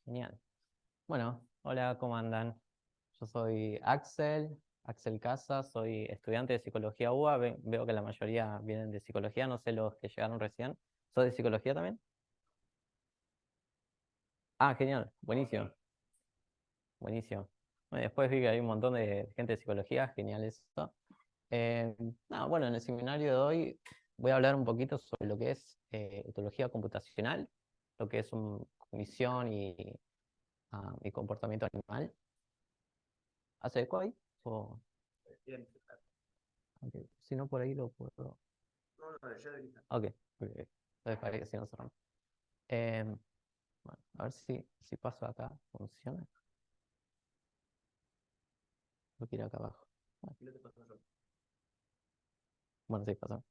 Genial. Bueno, hola, ¿cómo andan? Yo soy Axel Casas, soy estudiante de Psicología UBA. Veo que la mayoría vienen de Psicología, no sé los que llegaron recién. ¿Sos de Psicología también? Ah, genial, buenísimo, buenísimo. Bueno, después vi que hay un montón de gente de Psicología, genial eso. Eh, bueno, en el seminario de hoy voy a hablar un poquito sobre lo que es etología computacional, lo que es cognición y comportamiento animal. ¿Hace eco ahí? O... Ok, si no, por ahí lo puedo. Ok, ok, ok. Entonces para que si no se rompe. Bueno, a ver si paso acá. ¿Funciona? Lo quiero acá abajo. Bueno, sí, pasó.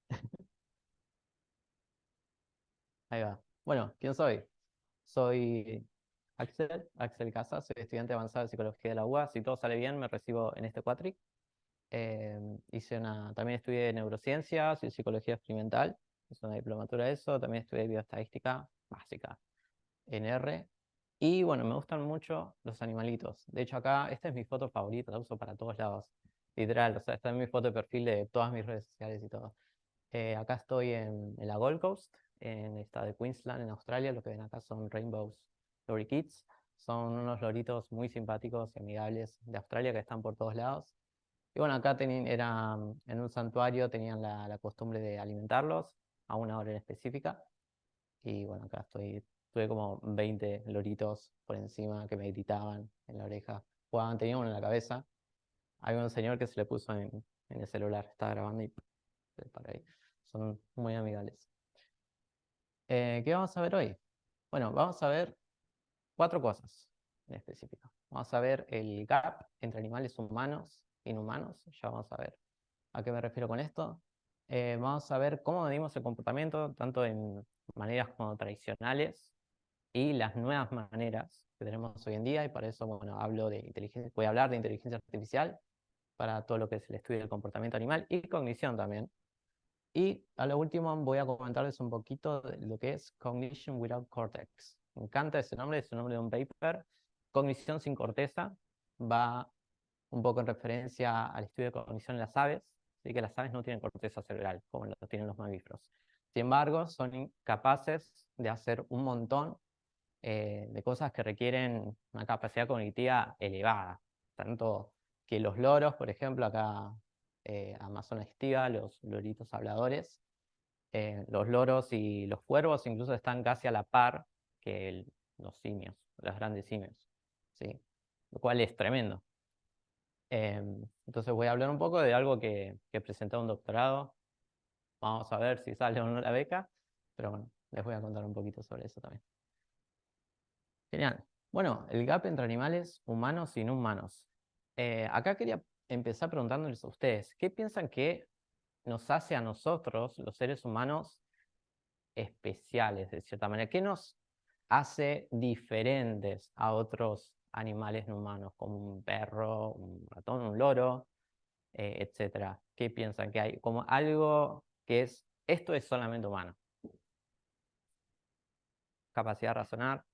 Ahí va. Bueno, ¿quién soy? Soy Axel Casas, soy estudiante avanzado de psicología de la UBA. Si todo sale bien, me recibo en este cuatri. También estudié neurociencias y psicología experimental. Hice una diplomatura de eso. También estudié bioestadística básica en R. Y bueno, me gustan mucho los animalitos. De hecho, acá, esta es mi foto favorita, la uso para todos lados. Literal, o sea, esta es mi foto de perfil de todas mis redes sociales y todo. Acá estoy en la Gold Coast, en esta de Queensland, en Australia. Lo que ven acá son Rainbows Lorikeets. Son unos loritos muy simpáticos y amigables de Australia que están por todos lados. Y bueno, acá en un santuario, tenían la costumbre de alimentarlos a una hora en específica. Y bueno, tuve como 20 loritos por encima que me gritaban en la oreja. Jugaban, tenía uno en la cabeza. Había un señor que se le puso en el celular, estaba grabando y se para ahí. Son muy amigables. ¿Qué vamos a ver hoy? Bueno, vamos a ver cuatro cosas en específico. Vamos a ver el gap entre animales humanos e inhumanos. Ya vamos a ver a qué me refiero con esto. Vamos a ver cómo medimos el comportamiento, tanto en maneras como tradicionales y las nuevas maneras que tenemos hoy en día, y para eso, bueno, voy a hablar de inteligencia artificial para todo lo que es el estudio del comportamiento animal y cognición también. Y a lo último voy a comentarles un poquito de lo que es Cognition Without Cortex. Me encanta ese nombre, es el nombre de un paper. Cognición sin corteza va un poco en referencia al estudio de cognición en las aves, así que las aves no tienen corteza cerebral como lo tienen los mamíferos. Sin embargo, son capaces de hacer un montón de cosas que requieren una capacidad cognitiva elevada. Tanto que los loros, por ejemplo, acá Amazonas estiva, los loritos habladores, los loros y los cuervos incluso están casi a la par que los simios, los grandes simios, ¿sí? Lo cual es tremendo. Entonces voy a hablar un poco de algo que presenté un doctorado. Vamos a ver si sale o no la beca, pero bueno, les voy a contar un poquito sobre eso también. Genial. Bueno, el gap entre animales humanos y no humanos. Acá quería empezar preguntándoles a ustedes, ¿qué piensan que nos hace a nosotros, los seres humanos, especiales de cierta manera? ¿Qué nos hace diferentes a otros animales no humanos, como un perro, un ratón, un loro, etcétera? ¿Qué piensan que hay? Como algo que esto es solamente humano. Capacidad de razonar,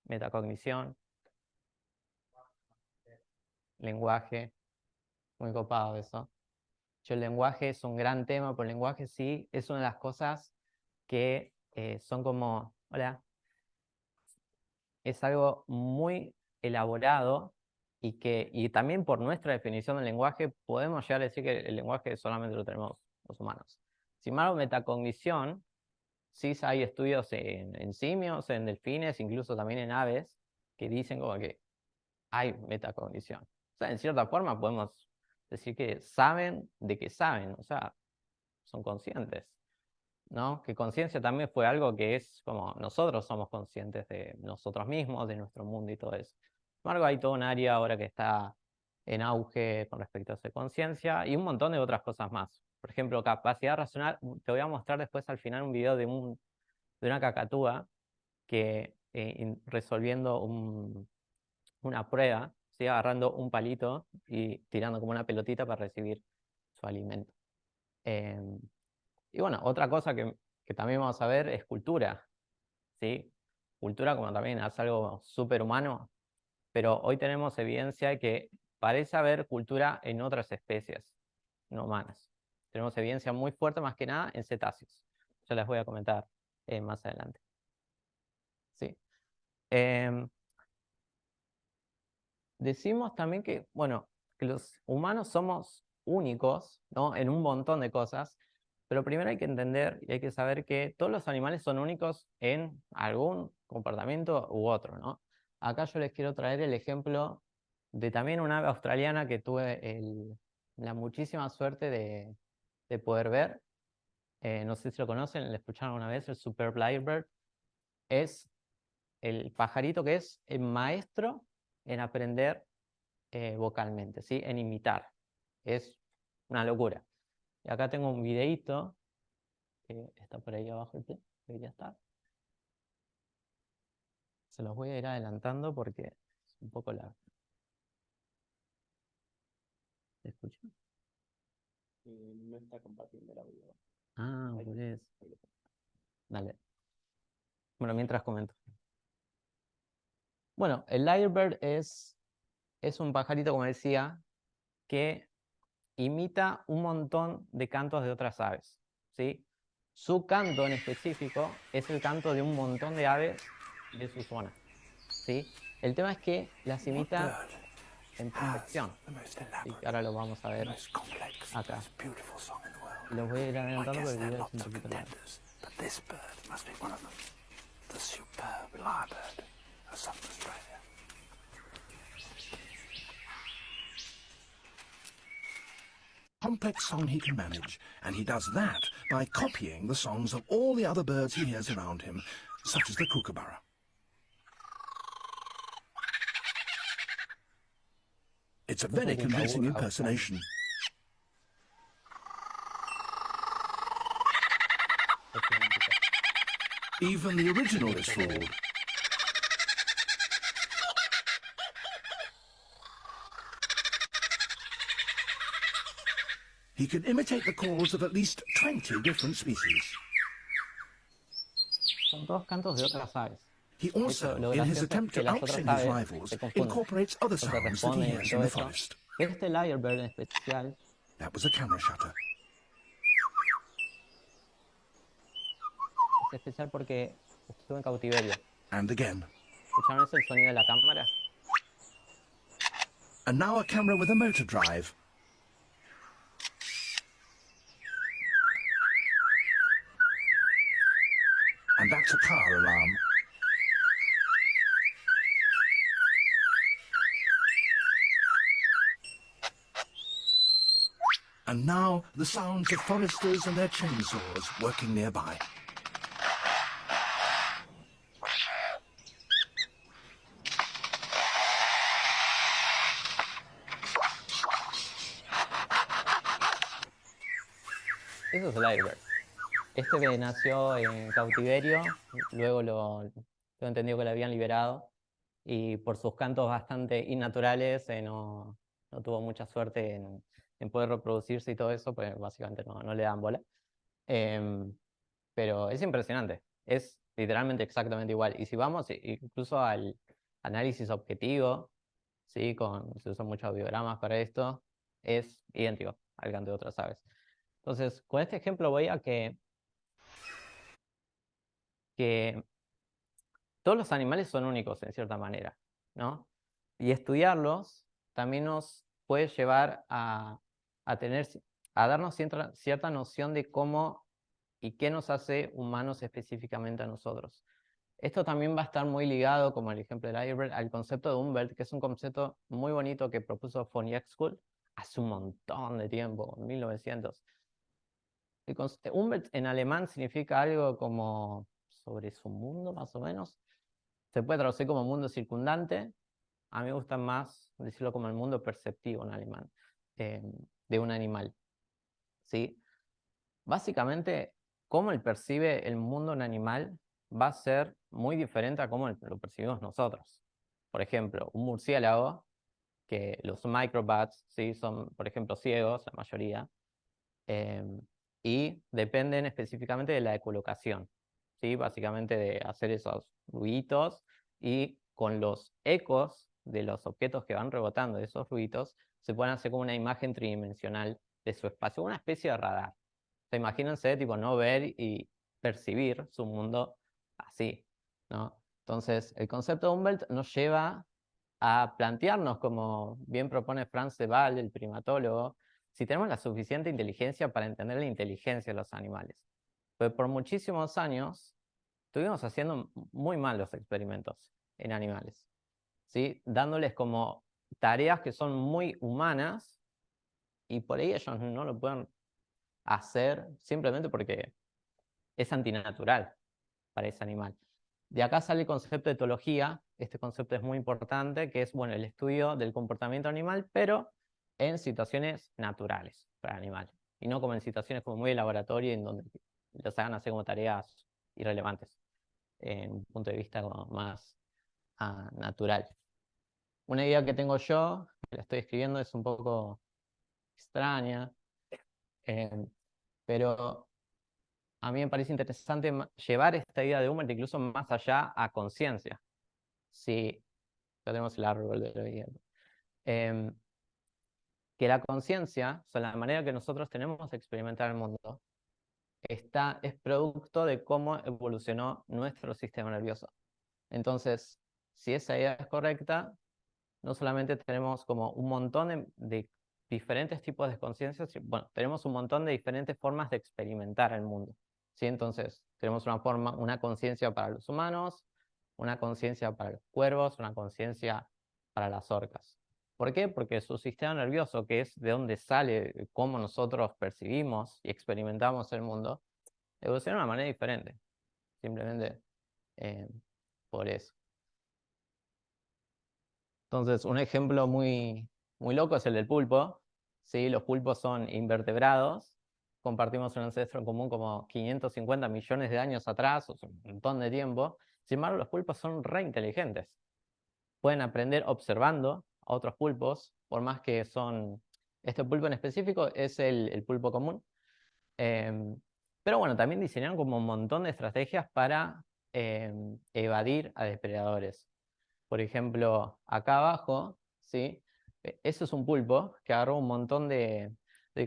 metacognición, lenguaje, muy copado eso. El lenguaje es un gran tema, pero el lenguaje sí es una de las cosas que son como, hola, es algo muy elaborado y también por nuestra definición del lenguaje podemos llegar a decir que el lenguaje solamente lo tenemos los humanos. Sin embargo, metacognición, sí hay estudios en simios, en delfines, incluso también en aves, que dicen como que hay metacognición. O sea, en cierta forma podemos decir que saben de que saben, o sea, son conscientes, ¿no? Que conciencia también fue algo que es como nosotros somos conscientes de nosotros mismos, de nuestro mundo y todo eso. Sin embargo, hay todo un área ahora que está en auge con respecto a esa conciencia y un montón de otras cosas más. Por ejemplo, capacidad racional. Te voy a mostrar después al final un video de una cacatúa que resolviendo una prueba, ¿sí? Agarrando un palito y tirando como una pelotita para recibir su alimento. Eh, y bueno, otra cosa que también vamos a ver es cultura, ¿sí? cultura como también es algo súper humano, pero hoy tenemos evidencia de que parece haber cultura en otras especies no humanas. Tenemos evidencia muy fuerte, más que nada, en cetáceos. Yo les voy a comentar más adelante. ¿Sí? Em, Decimos también que, bueno, que los humanos somos únicos, ¿no? En un montón de cosas, pero primero hay que entender y hay que saber que todos los animales son únicos en algún comportamiento u otro, ¿no? Acá yo les quiero traer el ejemplo de también una ave australiana que tuve la muchísima suerte de poder ver. No sé si lo conocen, lo escucharon una vez, el Superb Lyrebird. Es el pajarito que es el maestro en aprender vocalmente, ¿sí? En imitar. Es una locura. Y acá tengo un videíto que está por ahí abajo, debería estar. Se los voy a ir adelantando porque es un poco largo. ¿Se escucha? No está compatible el audio. Ah, por eso. Dale. Bueno, mientras comento. Bueno, el lyrebird es un pajarito, como decía, que imita un montón de cantos de otras aves, ¿sí? Su canto en específico es el canto de un montón de aves de su zona, ¿sí? El tema es que las imita en perfección, ¿sí? Que ahora lo vamos a ver acá. Y los voy a ir adelantando porque el video es un poquito largo. Complex song he can manage, and he does that by copying the songs of all the other birds he hears around him, such as the kookaburra. It's a very convincing impersonation. Even the original is fooled. He can imitate the calls of at least 20 different species. Son todos cantos de otras aves. He also, lo in his gracioso es attempt que to las otras outsing his aves rivals, se confunden. incorporates other Entonces sounds that he responden y hears todo in the eso. forest. Este lyrebird en especial That was a camera shutter. es especial porque estuvo en cautiverio. And again. ¿Escucharon ese el sonido de la cámara? And now a camera with a motor drive. And that's a car alarm. And now the sounds of foresters and their chainsaws working nearby. Eso es el lyrebird. Este nació en cautiverio, luego lo entendido que lo habían liberado y por sus cantos bastante innaturales no tuvo mucha suerte en poder reproducirse y todo eso, pues básicamente no le dan bola. Pero es impresionante, es literalmente exactamente igual. Y si vamos incluso al análisis objetivo, ¿sí? Se usan muchos audiogramas para esto, es idéntico al canto de otras aves. Entonces, con este ejemplo voy a que todos los animales son únicos en cierta manera, ¿no? Y estudiarlos también nos puede llevar a darnos cierta noción de cómo y qué nos hace humanos específicamente a nosotros. Esto también va a estar muy ligado, como el ejemplo de Lyrebird, al concepto de Umwelt, que es un concepto muy bonito que propuso von School hace un montón de tiempo, en 1900. Umwelt en alemán significa algo como sobre su mundo, más o menos. Se puede traducir como mundo circundante. A mí me gusta más decirlo como el mundo perceptivo en alemán, de un animal, ¿sí? Básicamente, cómo él percibe el mundo un animal va a ser muy diferente a cómo lo percibimos nosotros. Por ejemplo, un murciélago, que los microbats, ¿sí? Son, por ejemplo, ciegos, la mayoría, y dependen específicamente de la ecolocación, ¿sí? Básicamente de hacer esos ruiditos y con los ecos de los objetos que van rebotando de esos ruidos, se pueden hacer como una imagen tridimensional de su espacio, una especie de radar. O sea, imagínense, tipo, no ver y percibir su mundo así, ¿no? Entonces, el concepto de Humboldt nos lleva a plantearnos, como bien propone Franz de Waal, el primatólogo, si tenemos la suficiente inteligencia para entender la inteligencia de los animales. Pues por muchísimos años estuvimos haciendo muy mal los experimentos en animales, ¿sí? Dándoles como tareas que son muy humanas y por ahí ellos no lo pueden hacer simplemente porque es antinatural para ese animal. De acá sale el concepto de etología. Este concepto es muy importante, que es, bueno, el estudio del comportamiento animal, pero en situaciones naturales para animales, y no como en situaciones como muy de laboratorio en donde los hagan hacer como tareas irrelevantes, en un punto de vista como más natural. Una idea que tengo yo, que la estoy escribiendo, es un poco extraña, pero a mí me parece interesante llevar esta idea de Humboldt incluso más allá a conciencia. Sí, ya tenemos el árbol de la vida. Que la conciencia, o sea, la manera que nosotros tenemos de experimentar el mundo, es producto de cómo evolucionó nuestro sistema nervioso. Entonces, si esa idea es correcta, no solamente tenemos como un montón de diferentes tipos de conciencias, bueno, tenemos un montón de diferentes formas de experimentar el mundo, ¿sí? Entonces, tenemos una conciencia para los humanos, una conciencia para los cuervos, una conciencia para las orcas. ¿Por qué? Porque su sistema nervioso, que es de donde sale cómo nosotros percibimos y experimentamos el mundo, evoluciona de una manera diferente, simplemente por eso. Entonces, un ejemplo muy, muy loco es el del pulpo, ¿sí? Los pulpos son invertebrados, compartimos un ancestro en común como 550 millones de años atrás, o sea, un montón de tiempo. Sin embargo, los pulpos son re inteligentes. Pueden aprender observando a otros pulpos, por más que son... Este pulpo en específico es el pulpo común. Pero bueno, también diseñaron como un montón de estrategias para evadir a depredadores. Por ejemplo, acá abajo, ¿sí? Eso es un pulpo que agarró un montón de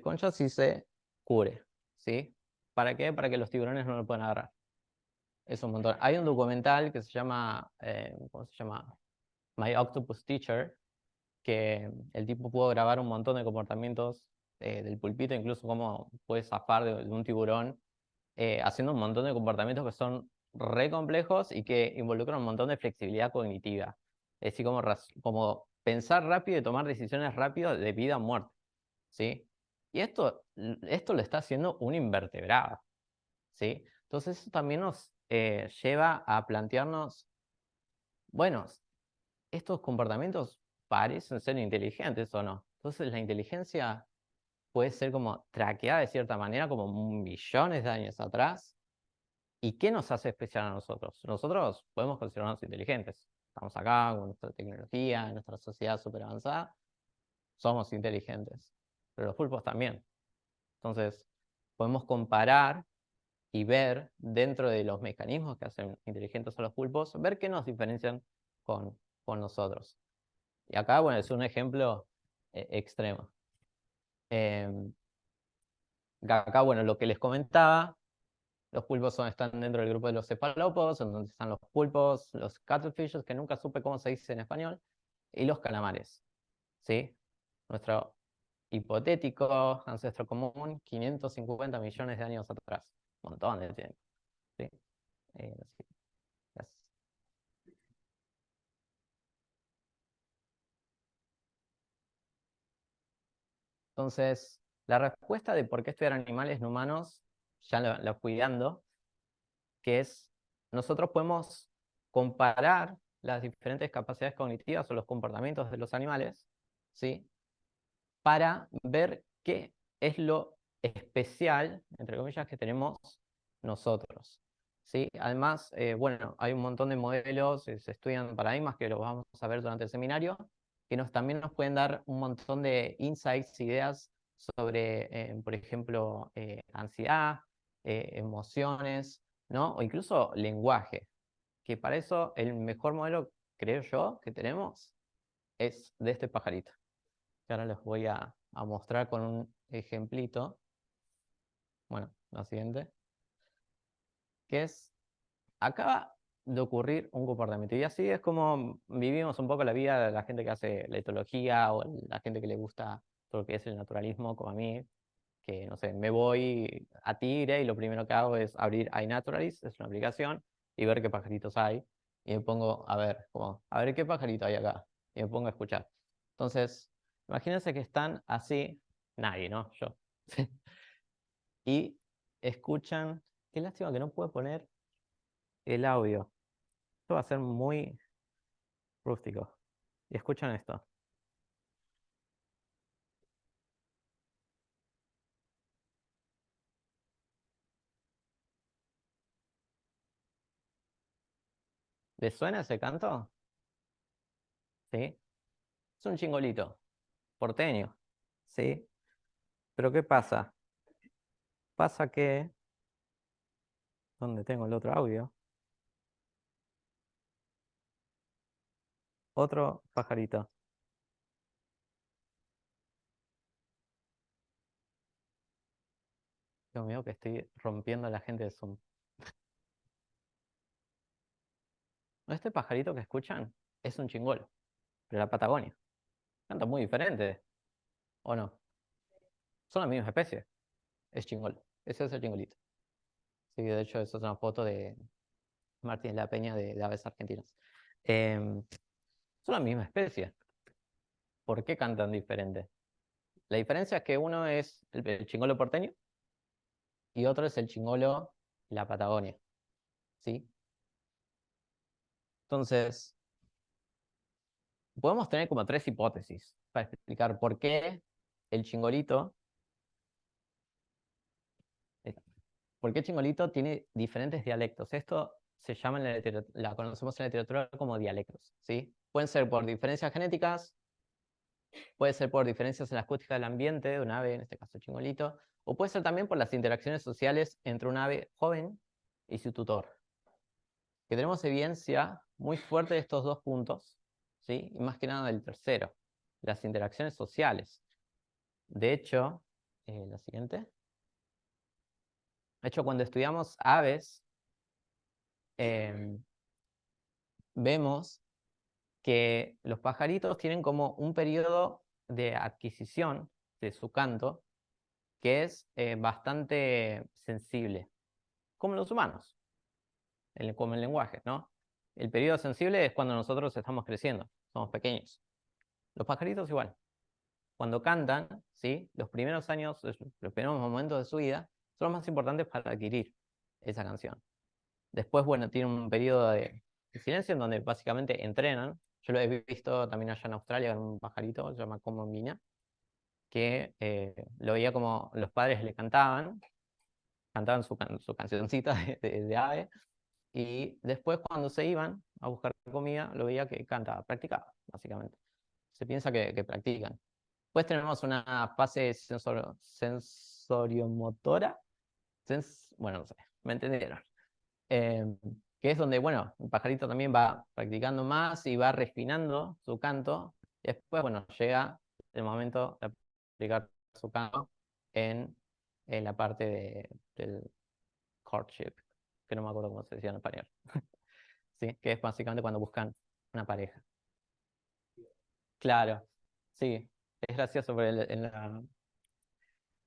conchas y se cubre, ¿sí? ¿Para qué? Para que los tiburones no lo puedan agarrar. Es un montón. Hay un documental que se llama, ¿cómo se llama? My Octopus Teacher, que el tipo pudo grabar un montón de comportamientos del pulpito, incluso cómo puede zafar de un tiburón, haciendo un montón de comportamientos que son re complejos y que involucran un montón de flexibilidad cognitiva. Es decir, como pensar rápido y tomar decisiones rápido de vida o muerte, ¿sí? Y esto lo está haciendo un invertebrado, ¿sí? Entonces eso también nos lleva a plantearnos, bueno, estos comportamientos parecen ser inteligentes o no. Entonces la inteligencia puede ser como traqueada de cierta manera, como millones de años atrás. ¿Y qué nos hace especial a nosotros? Nosotros podemos considerarnos inteligentes. Estamos acá con nuestra tecnología, nuestra sociedad súper avanzada. Somos inteligentes. Pero los pulpos también. Entonces, podemos comparar y ver dentro de los mecanismos que hacen inteligentes a los pulpos, ver qué nos diferencian con nosotros. Y acá, bueno, es un ejemplo extremo. Acá, bueno, lo que les comentaba, los pulpos están dentro del grupo de los cefalópodos, en donde están los pulpos, los cuttlefishes, que nunca supe cómo se dice en español, y los calamares, ¿sí? Nuestro hipotético ancestro común, 550 millones de años atrás. Un montón de tiempo, ¿sí? Sí, gracias. Entonces, la respuesta de por qué estudiar animales no humanos, ya la fui dando, que es, nosotros podemos comparar las diferentes capacidades cognitivas o los comportamientos de los animales, ¿sí? Para ver qué es lo especial, entre comillas, que tenemos nosotros, ¿sí? Además, bueno, hay un montón de modelos, se estudian paradigmas que los vamos a ver durante el seminario, que también nos pueden dar un montón de insights, ideas sobre, por ejemplo, ansiedad, emociones, ¿no? O incluso lenguaje, que para eso el mejor modelo, creo yo, que tenemos es de este pajarito, que ahora les voy a mostrar con un ejemplito. Bueno, la siguiente, que es, acaba de ocurrir un comportamiento, y así es como vivimos un poco la vida de la gente que hace la etología o la gente que le gusta todo lo que es el naturalismo, como a mí, que, no sé, me voy a Tigre y lo primero que hago es abrir iNaturalist, es una aplicación, y ver qué pajaritos hay. Y me pongo a ver, como, a ver qué pajarito hay acá. Y me pongo a escuchar. Entonces, imagínense que están así, nadie, ¿no? Yo. Y escuchan, qué lástima que no puedo poner el audio. Esto va a ser muy rústico. Y escuchan esto. ¿Les suena ese canto? ¿Sí? Es un chingolito, porteño. ¿Sí? Pero ¿qué pasa? Pasa que, ¿dónde tengo el otro audio? Otro pajarito. Dios mío, que estoy rompiendo a la gente de Zoom. Este pajarito que escuchan es un chingol, de la Patagonia. Canta muy diferente, ¿o no? Son la misma especie. Es chingol. Ese es el chingolito. Sí, de hecho, esa es una foto de Martín de la Peña de Aves Argentinas. Son la misma especie. ¿Por qué cantan diferente? La diferencia es que uno es el chingolo porteño y otro es el chingolo la Patagonia. ¿Sí? Entonces, podemos tener como tres hipótesis para explicar por qué el chingolito, por qué el chingolito tiene diferentes dialectos. Esto se llama en la conocemos en la literatura como dialectos, ¿sí? Pueden ser por diferencias genéticas, puede ser por diferencias en la acústica del ambiente de un ave, en este caso el chingolito, o puede ser también por las interacciones sociales entre un ave joven y su tutor. Que tenemos evidencia muy fuerte de estos dos puntos, ¿sí? Y más que nada del tercero, las interacciones sociales. De hecho, la siguiente. De hecho, cuando estudiamos aves, vemos que los pajaritos tienen como un periodo de adquisición de su canto que es bastante sensible, como los humanos, como el lenguaje, ¿no? El periodo sensible es cuando nosotros estamos creciendo, somos pequeños. Los pajaritos igual. Cuando cantan, ¿sí? Los primeros años, los primeros momentos de su vida, son los más importantes para adquirir esa canción. Después, bueno, tiene un periodo de silencio en donde básicamente entrenan. Yo lo he visto también allá en Australia con un pajarito, se llama Comombina, que lo veía como los padres le cantaban su cancioncita de ave, y después cuando se iban a buscar comida, lo veía que cantaba, practicaba, básicamente. Se piensa que practican. Después tenemos una fase sensoriomotora, bueno, no sé, me entendieron. Eh, que es donde, bueno, el pajarito también va practicando más y va refinando su canto. Y después, bueno, llega el momento de aplicar su canto en la parte del courtship, que no me acuerdo cómo se decía en español. ¿Sí? Que es básicamente cuando buscan una pareja. Claro, sí, es gracioso, porque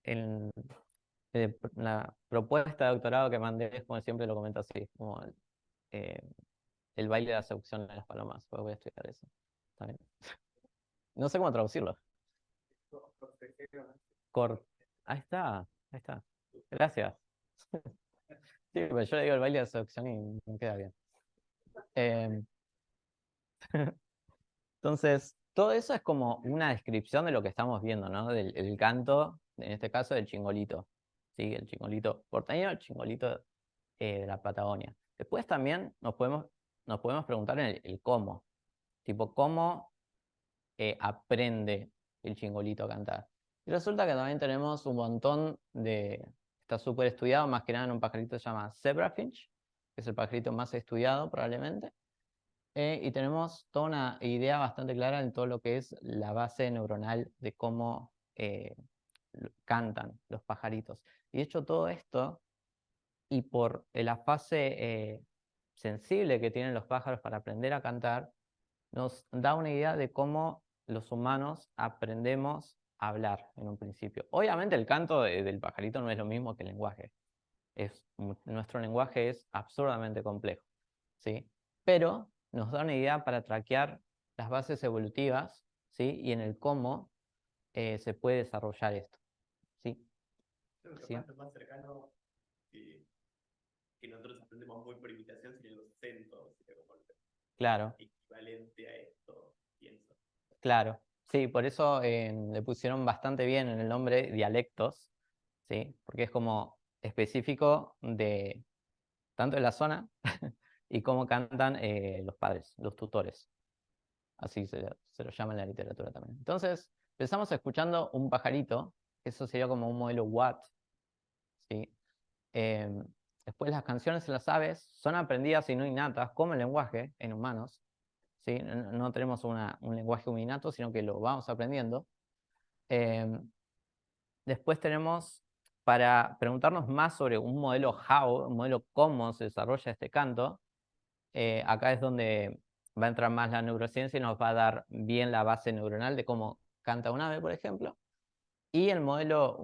en la propuesta de doctorado que mandé, como siempre lo comento así, como eh, el baile de la seducción de las palomas, pues voy a estudiar eso. ¿Está bien? No sé cómo traducirlo. Cor ahí está, ahí está. Gracias. Sí, pero yo le digo el baile de la seducción y me queda bien. Eh, Entonces, todo eso es como una descripción de lo que estamos viendo, ¿no? Del el canto, en este caso del chingolito. ¿Sí? El chingolito porteño, el chingolito de la Patagonia. Después también nos podemos preguntar el cómo. Tipo, ¿cómo aprende el chingolito a cantar? Y resulta que también tenemos un montón de... Está súper estudiado, más que nada en un pajarito que se llama zebrafinch, que es el pajarito más estudiado probablemente. Y tenemos toda una idea bastante clara en todo lo que es la base neuronal de cómo cantan los pajaritos. Y de hecho todo esto, y por la fase sensible que tienen los pájaros para aprender a cantar, nos da una idea de cómo los humanos aprendemos a hablar en un principio. Obviamente el canto del pajarito no es lo mismo que el lenguaje. Nuestro lenguaje es absurdamente complejo, ¿sí? Pero nos da una idea para traquear las bases evolutivas, ¿sí? Y en el cómo se puede desarrollar esto, ¿sí? Creo que ¿Sí? capaz lo más cercano que nosotros aprendemos muy por imitación serían los acentos, sería como el Claro, equivalente a esto, pienso. claro. Sí, por eso le pusieron bastante bien en el nombre dialectos, ¿sí? Porque es como específico de tanto de la zona y cómo cantan los padres, los tutores. Así se lo llama en la literatura también. Entonces, empezamos escuchando un pajarito, eso sería como un modelo Watt, ¿sí? Em, Después las canciones en las aves son aprendidas y no innatas, como el lenguaje en humanos, ¿sí? No tenemos un lenguaje muy innato, sino que lo vamos aprendiendo. Em, Después tenemos, para preguntarnos más sobre un modelo how, un modelo cómo se desarrolla este canto, acá es donde va a entrar más la neurociencia y nos va a dar bien la base neuronal de cómo canta un ave, por ejemplo. Y un modelo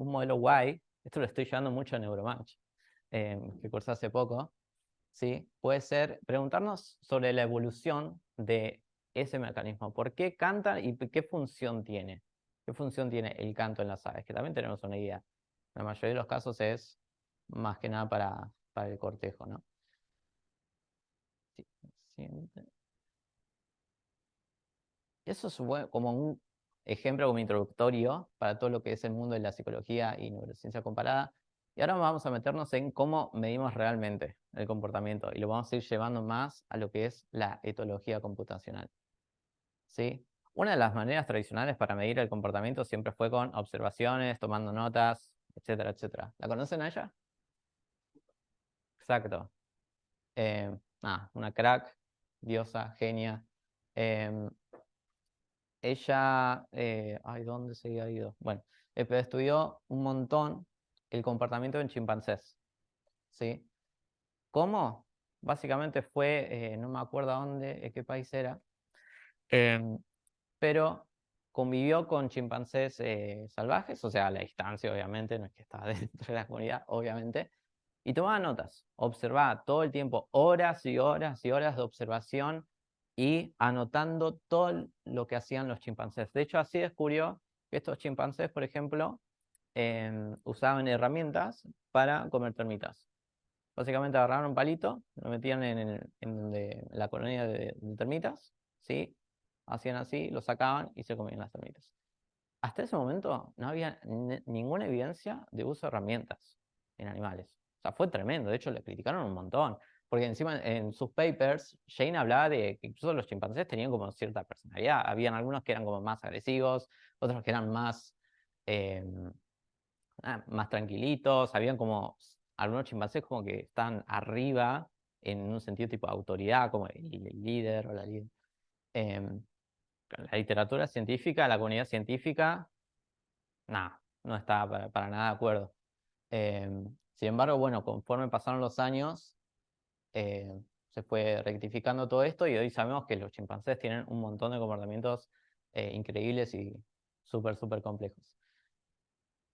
Y, esto lo estoy llevando mucho a Neuromatch, que cursé hace poco, ¿sí? Puede ser preguntarnos sobre la evolución de ese mecanismo. ¿Por qué canta y qué función tiene? ¿Qué función tiene el canto en las aves? Que también tenemos una idea. En la mayoría de los casos es más que nada para el cortejo, ¿no? Sí, siguiente. Eso es como un ejemplo como introductorio para todo lo que es el mundo de la psicología y neurociencia comparada. Y ahora vamos a meternos en cómo medimos realmente el comportamiento y lo vamos a ir llevando más a lo que es la etología computacional, ¿sí? Una de las maneras tradicionales para medir el comportamiento siempre fue con observaciones, tomando notas, etcétera, etcétera. ¿La conocen a ella? Exacto. Una crack, diosa, genia. Em, Ella, ay, ¿dónde se había ido? Bueno, pero estudió un montón el comportamiento en chimpancés, ¿sí? ¿Cómo? Básicamente fue, no me acuerdo a dónde, qué país era, em, pero convivió con chimpancés salvajes, o sea, a la distancia, obviamente, no es que estaba dentro de la comunidad, obviamente, y tomaba notas, observaba todo el tiempo, horas y horas y horas de observación y anotando todo lo que hacían los chimpancés. De hecho, así descubrió que estos chimpancés, por ejemplo, usaban herramientas para comer termitas. Básicamente agarraron un palito, lo metían en la colonia de termitas, ¿sí? Hacían así, lo sacaban y se comían las termitas. Hasta ese momento no había ninguna evidencia de uso de herramientas en animales. O sea, fue tremendo. De hecho, le criticaron un montón. Porque encima en sus papers, Jane hablaba de que incluso los chimpancés tenían como cierta personalidad. Habían algunos que eran como más agresivos, otros que eran eh, más tranquilitos. Habían como algunos chimpancés como que estaban arriba en un sentido tipo autoridad, como el líder o la líder. Em, la literatura científica, la comunidad científica nada, no estaba para nada de acuerdo. Sin embargo, bueno, conforme pasaron los años, se fue rectificando todo esto y hoy sabemos que los chimpancés tienen un montón de comportamientos increíbles y súper, súper complejos.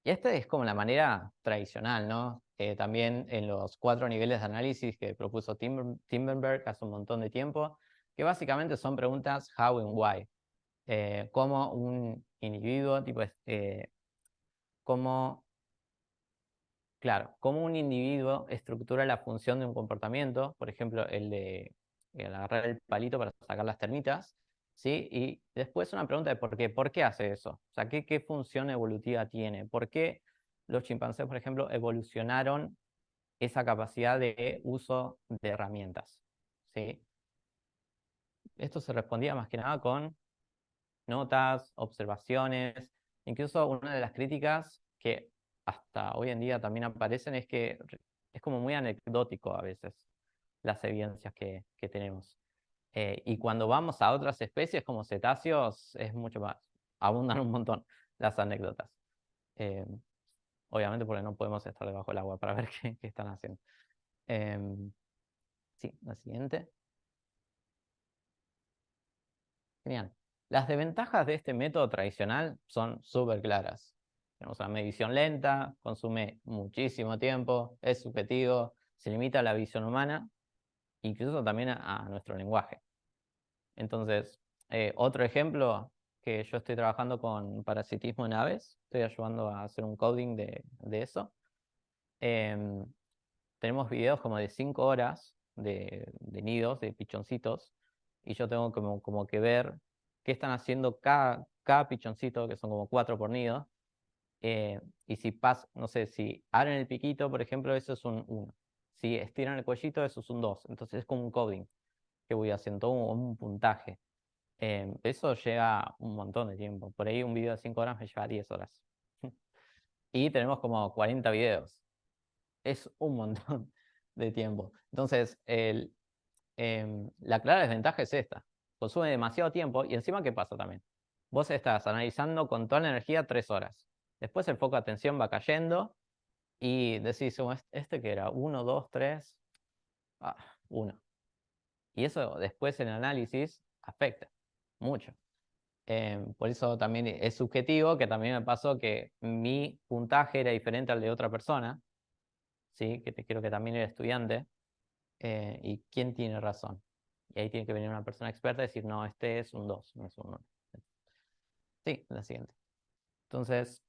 Y esta es como la manera tradicional, ¿no? También en los 4 niveles de análisis que propuso Timberberg hace un montón de tiempo, que básicamente son preguntas how and why. Cómo un individuo, tipo, cómo claro, cómo un individuo estructura la función de un comportamiento, por ejemplo, el agarrar el palito para sacar las termitas, ¿sí? Y después una pregunta de por qué hace eso, o sea, qué función evolutiva tiene, por qué los chimpancés, por ejemplo, evolucionaron esa capacidad de uso de herramientas, ¿sí? Esto se respondía más que nada con notas, observaciones, incluso una de las críticas que hasta hoy en día también aparecen es que es como muy anecdótico a veces. las evidencias que tenemos. Y cuando vamos a otras especies como cetáceos, es mucho más, abundan un montón las anécdotas. Obviamente porque no podemos estar debajo del agua para ver qué están haciendo. Sí, la siguiente. Genial. Las desventajas de este método tradicional son súper claras. Tenemos una medición lenta, consume muchísimo tiempo, es subjetivo, se limita a la visión humana, incluso también a nuestro lenguaje. Entonces, otro ejemplo, que yo estoy trabajando con parasitismo en aves, estoy ayudando a hacer un coding de eso. Tenemos videos como de 5 horas de nidos, de pichoncitos, y yo tengo como que ver qué están haciendo cada pichoncito, que son como 4 por nido, y si no sé, si abren el piquito, por ejemplo, eso es un 1. Si estiran el cuellito, eso es un 2. Entonces es como un coding que voy haciendo, todo un puntaje. Eso lleva un montón de tiempo. Por ahí un video de 5 horas me lleva 10 horas. Y tenemos como 40 videos. Es un montón de tiempo. Entonces, la clara desventaja es esta. Consume demasiado tiempo y encima, ¿qué pasa también? Vos estás analizando con toda la energía 3 horas. Después el foco de atención va cayendo y decís, ¿este qué era? 1, 2, 3, 1. Y eso después en el análisis afecta mucho. Por eso también es subjetivo, que también me pasó que mi puntaje era diferente al de otra persona, ¿sí? Que creo que también era estudiante, y quién tiene razón. Y ahí tiene que venir una persona experta y decir, no, este es un 2, no es un 1. Sí, la siguiente. Entonces,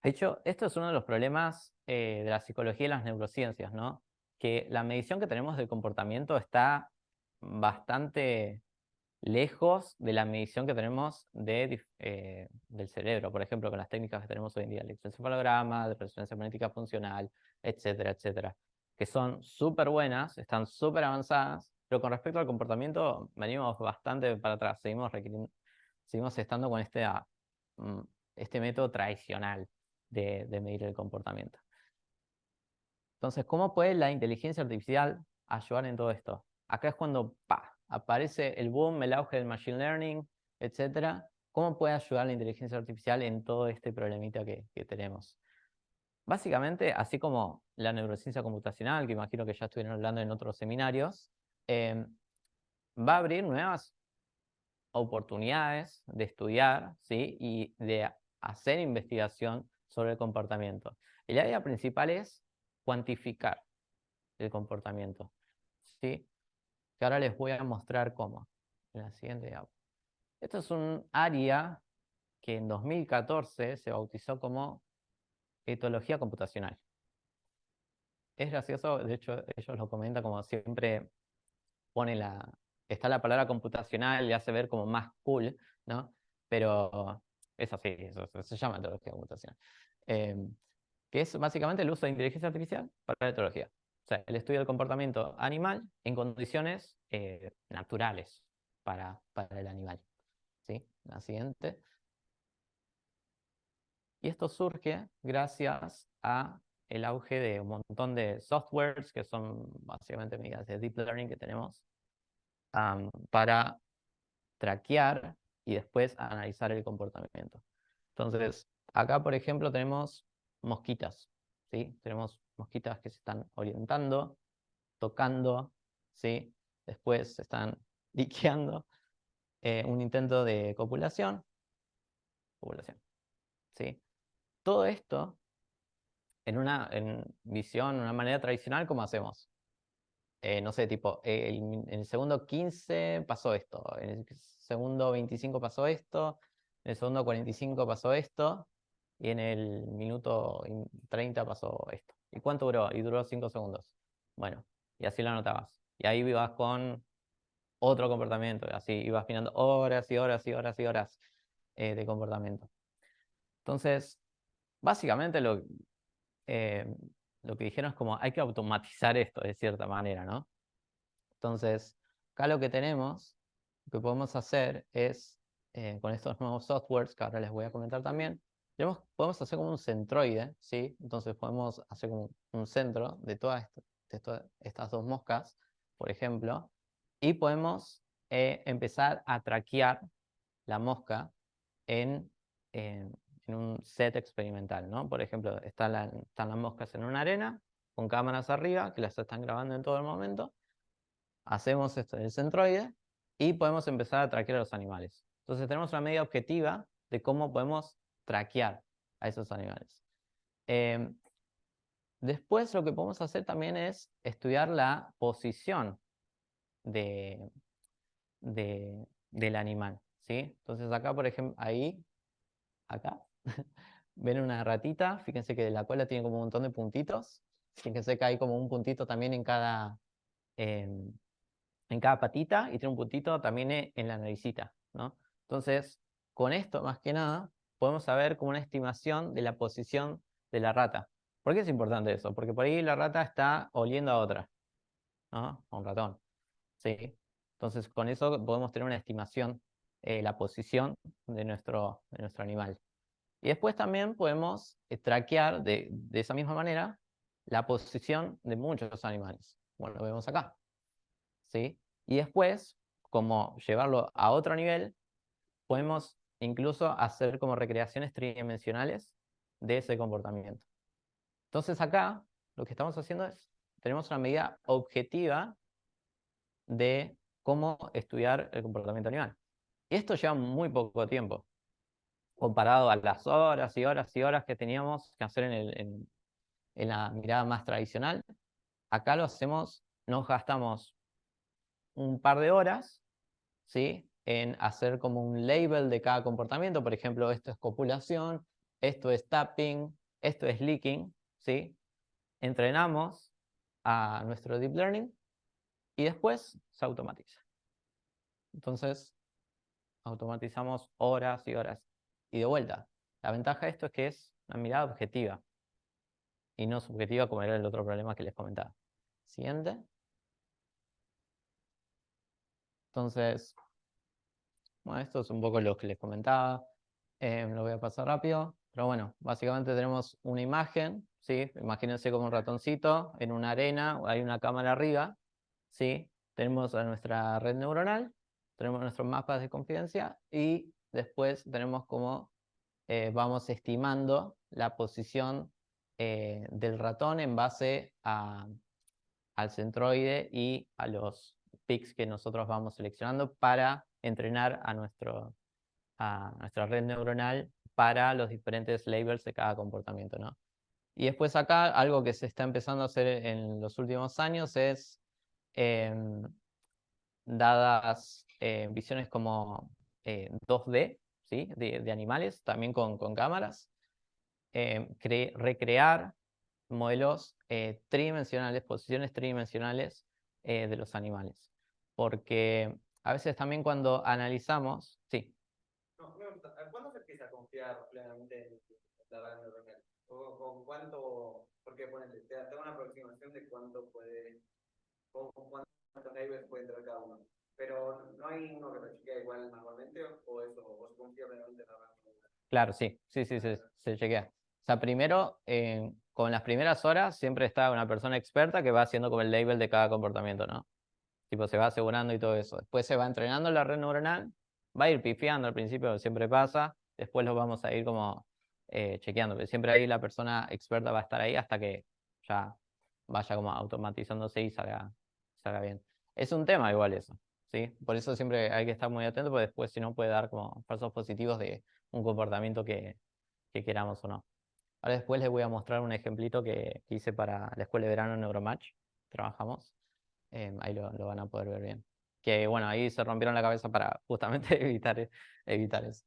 de hecho, esto es uno de los problemas de la psicología y las neurociencias, ¿no? Que la medición que tenemos del comportamiento está bastante lejos de la medición que tenemos del cerebro, por ejemplo, con las técnicas que tenemos hoy en día, el electroencefalograma, de resonancia magnética funcional, etcétera, etcétera, que son súper buenas, están súper avanzadas, pero con respecto al comportamiento venimos bastante para atrás, seguimos estando con este método tradicional de medir el comportamiento. Entonces, ¿cómo puede la inteligencia artificial ayudar en todo esto? Acá es cuando aparece el boom, el auge del machine learning, etcétera. ¿Cómo puede ayudar la inteligencia artificial en todo este problemita que tenemos? Básicamente, así como la neurociencia computacional, que imagino que ya estuvieron hablando en otros seminarios, va a abrir nuevas oportunidades de estudiar, ¿sí? Y de hacer investigación sobre el comportamiento. Y la idea principal es cuantificar el comportamiento, ¿sí? Que ahora les voy a mostrar cómo. En la siguiente diapositiva. Esto es un área que en 2014 se bautizó como etología computacional. Es gracioso, de hecho ellos lo comentan como siempre está la palabra computacional, le hace ver como más cool, ¿no? Pero es así, eso se llama etología computacional. Que es básicamente el uso de inteligencia artificial para la etología. O sea, el estudio del comportamiento animal en condiciones naturales para el animal. ¿Sí? La siguiente. Y esto surge gracias a el auge de un montón de softwares que son básicamente medidas de deep learning que tenemos para traquear y después analizar el comportamiento. Entonces, acá, por ejemplo, tenemos mosquitas, ¿sí? Tenemos mosquitas que se están orientando, tocando, ¿sí? Después se están diqueando, un intento de copulación, ¿sí? Todo esto en visión, una manera tradicional, ¿cómo hacemos? No sé, tipo, en el segundo 15 pasó esto, en el segundo 25 pasó esto, en el segundo 45 pasó esto, y en el minuto 30 pasó esto. ¿Y cuánto duró? Y duró 5 segundos. Bueno, y así lo anotabas. Y ahí ibas con otro comportamiento, así ibas mirando horas y horas y horas y horas de comportamiento. Entonces, básicamente eh, lo que dijeron es como hay que automatizar esto de cierta manera, ¿no? Entonces, acá lo que podemos hacer es, con estos nuevos softwares que ahora les voy a comentar también, podemos hacer como un centroide, ¿sí? Entonces podemos hacer como un centro de todas estas dos moscas, por ejemplo, y podemos empezar a traquear la mosca en un set experimental, ¿no? Por ejemplo, están las moscas en una arena, con cámaras arriba, que las están grabando en todo el momento. Hacemos esto del centroide y podemos empezar a traquear a los animales. Entonces tenemos una medida objetiva de cómo podemos traquear a esos animales. Después lo que podemos hacer también es estudiar la posición del animal, ¿sí? Entonces acá, por ejemplo, acá, ven una ratita, fíjense que la cola tiene como un montón de puntitos, fíjense que hay como un puntito también en cada patita y tiene un puntito también en la naricita, ¿no? Entonces, con esto más que nada, podemos saber como una estimación de la posición de la rata. ¿Por qué es importante eso? Porque por ahí la rata está oliendo a otra, ¿no? A un ratón, ¿sí? Entonces, con eso podemos tener una estimación, la posición de nuestro animal. Y después también podemos traquear de esa misma manera la posición de muchos animales. Bueno, lo vemos acá, ¿sí? Y después, como llevarlo a otro nivel, podemos incluso hacer como recreaciones tridimensionales de ese comportamiento. Entonces acá lo que estamos haciendo es, tenemos una medida objetiva de cómo estudiar el comportamiento animal. Y esto lleva muy poco tiempo, comparado a las horas y horas y horas que teníamos que hacer en la mirada más tradicional. Acá lo hacemos, nos gastamos un par de horas, ¿sí?, en hacer como un label de cada comportamiento. Por ejemplo, esto es copulación, esto es tapping, esto es licking, ¿sí? Entrenamos a nuestro deep learning y después se automatiza. Entonces, automatizamos horas y horas. Y de vuelta, la ventaja de esto es que es una mirada objetiva y no subjetiva como era el otro problema que les comentaba. Siguiente. Entonces, bueno, esto es un poco lo que les comentaba. Lo voy a pasar rápido. Pero bueno, básicamente tenemos una imagen, ¿sí? Imagínense como un ratoncito en una arena, hay una cámara arriba, ¿sí? Tenemos a nuestra red neuronal, tenemos nuestros mapas de confidencia y después tenemos como vamos estimando la posición del ratón en base al centroide y a los pics que nosotros vamos seleccionando para entrenar a nuestra red neuronal para los diferentes labels de cada comportamiento, ¿no? Y después acá, algo que se está empezando a hacer en los últimos años es, dadas visiones como 2D, ¿sí?, de animales, también con cámaras, recrear modelos tridimensionales, posiciones tridimensionales de los animales. Porque a veces también cuando analizamos, sí. No, ¿cuándo se empieza a confiar plenamente en la red neuronal? ¿O con cuánto? Porque ponele, te da una aproximación de cuánto puede, con cuántos labels puede entrar cada uno. Pero no hay uno que lo chequea igual manualmente, o eso, o se confía plenamente en la red neuronal. Claro, sí, se chequea. O sea, primero, con las primeras horas siempre está una persona experta que va haciendo como el label de cada comportamiento, ¿no? Tipo, se va asegurando y todo eso. Después se va entrenando la red neuronal, va a ir pifiando al principio, siempre pasa, después lo vamos a ir como chequeando, pero siempre ahí la persona experta va a estar ahí hasta que ya vaya como automatizándose y salga bien. Es un tema igual eso, ¿sí? Por eso siempre hay que estar muy atento, porque después si no puede dar como falsos positivos de un comportamiento que queramos o no. Ahora después les voy a mostrar un ejemplito que hice para la escuela de verano Neuromatch, trabajamos. Ahí lo van a poder ver bien. Que bueno, ahí se rompieron la cabeza para justamente evitar eso.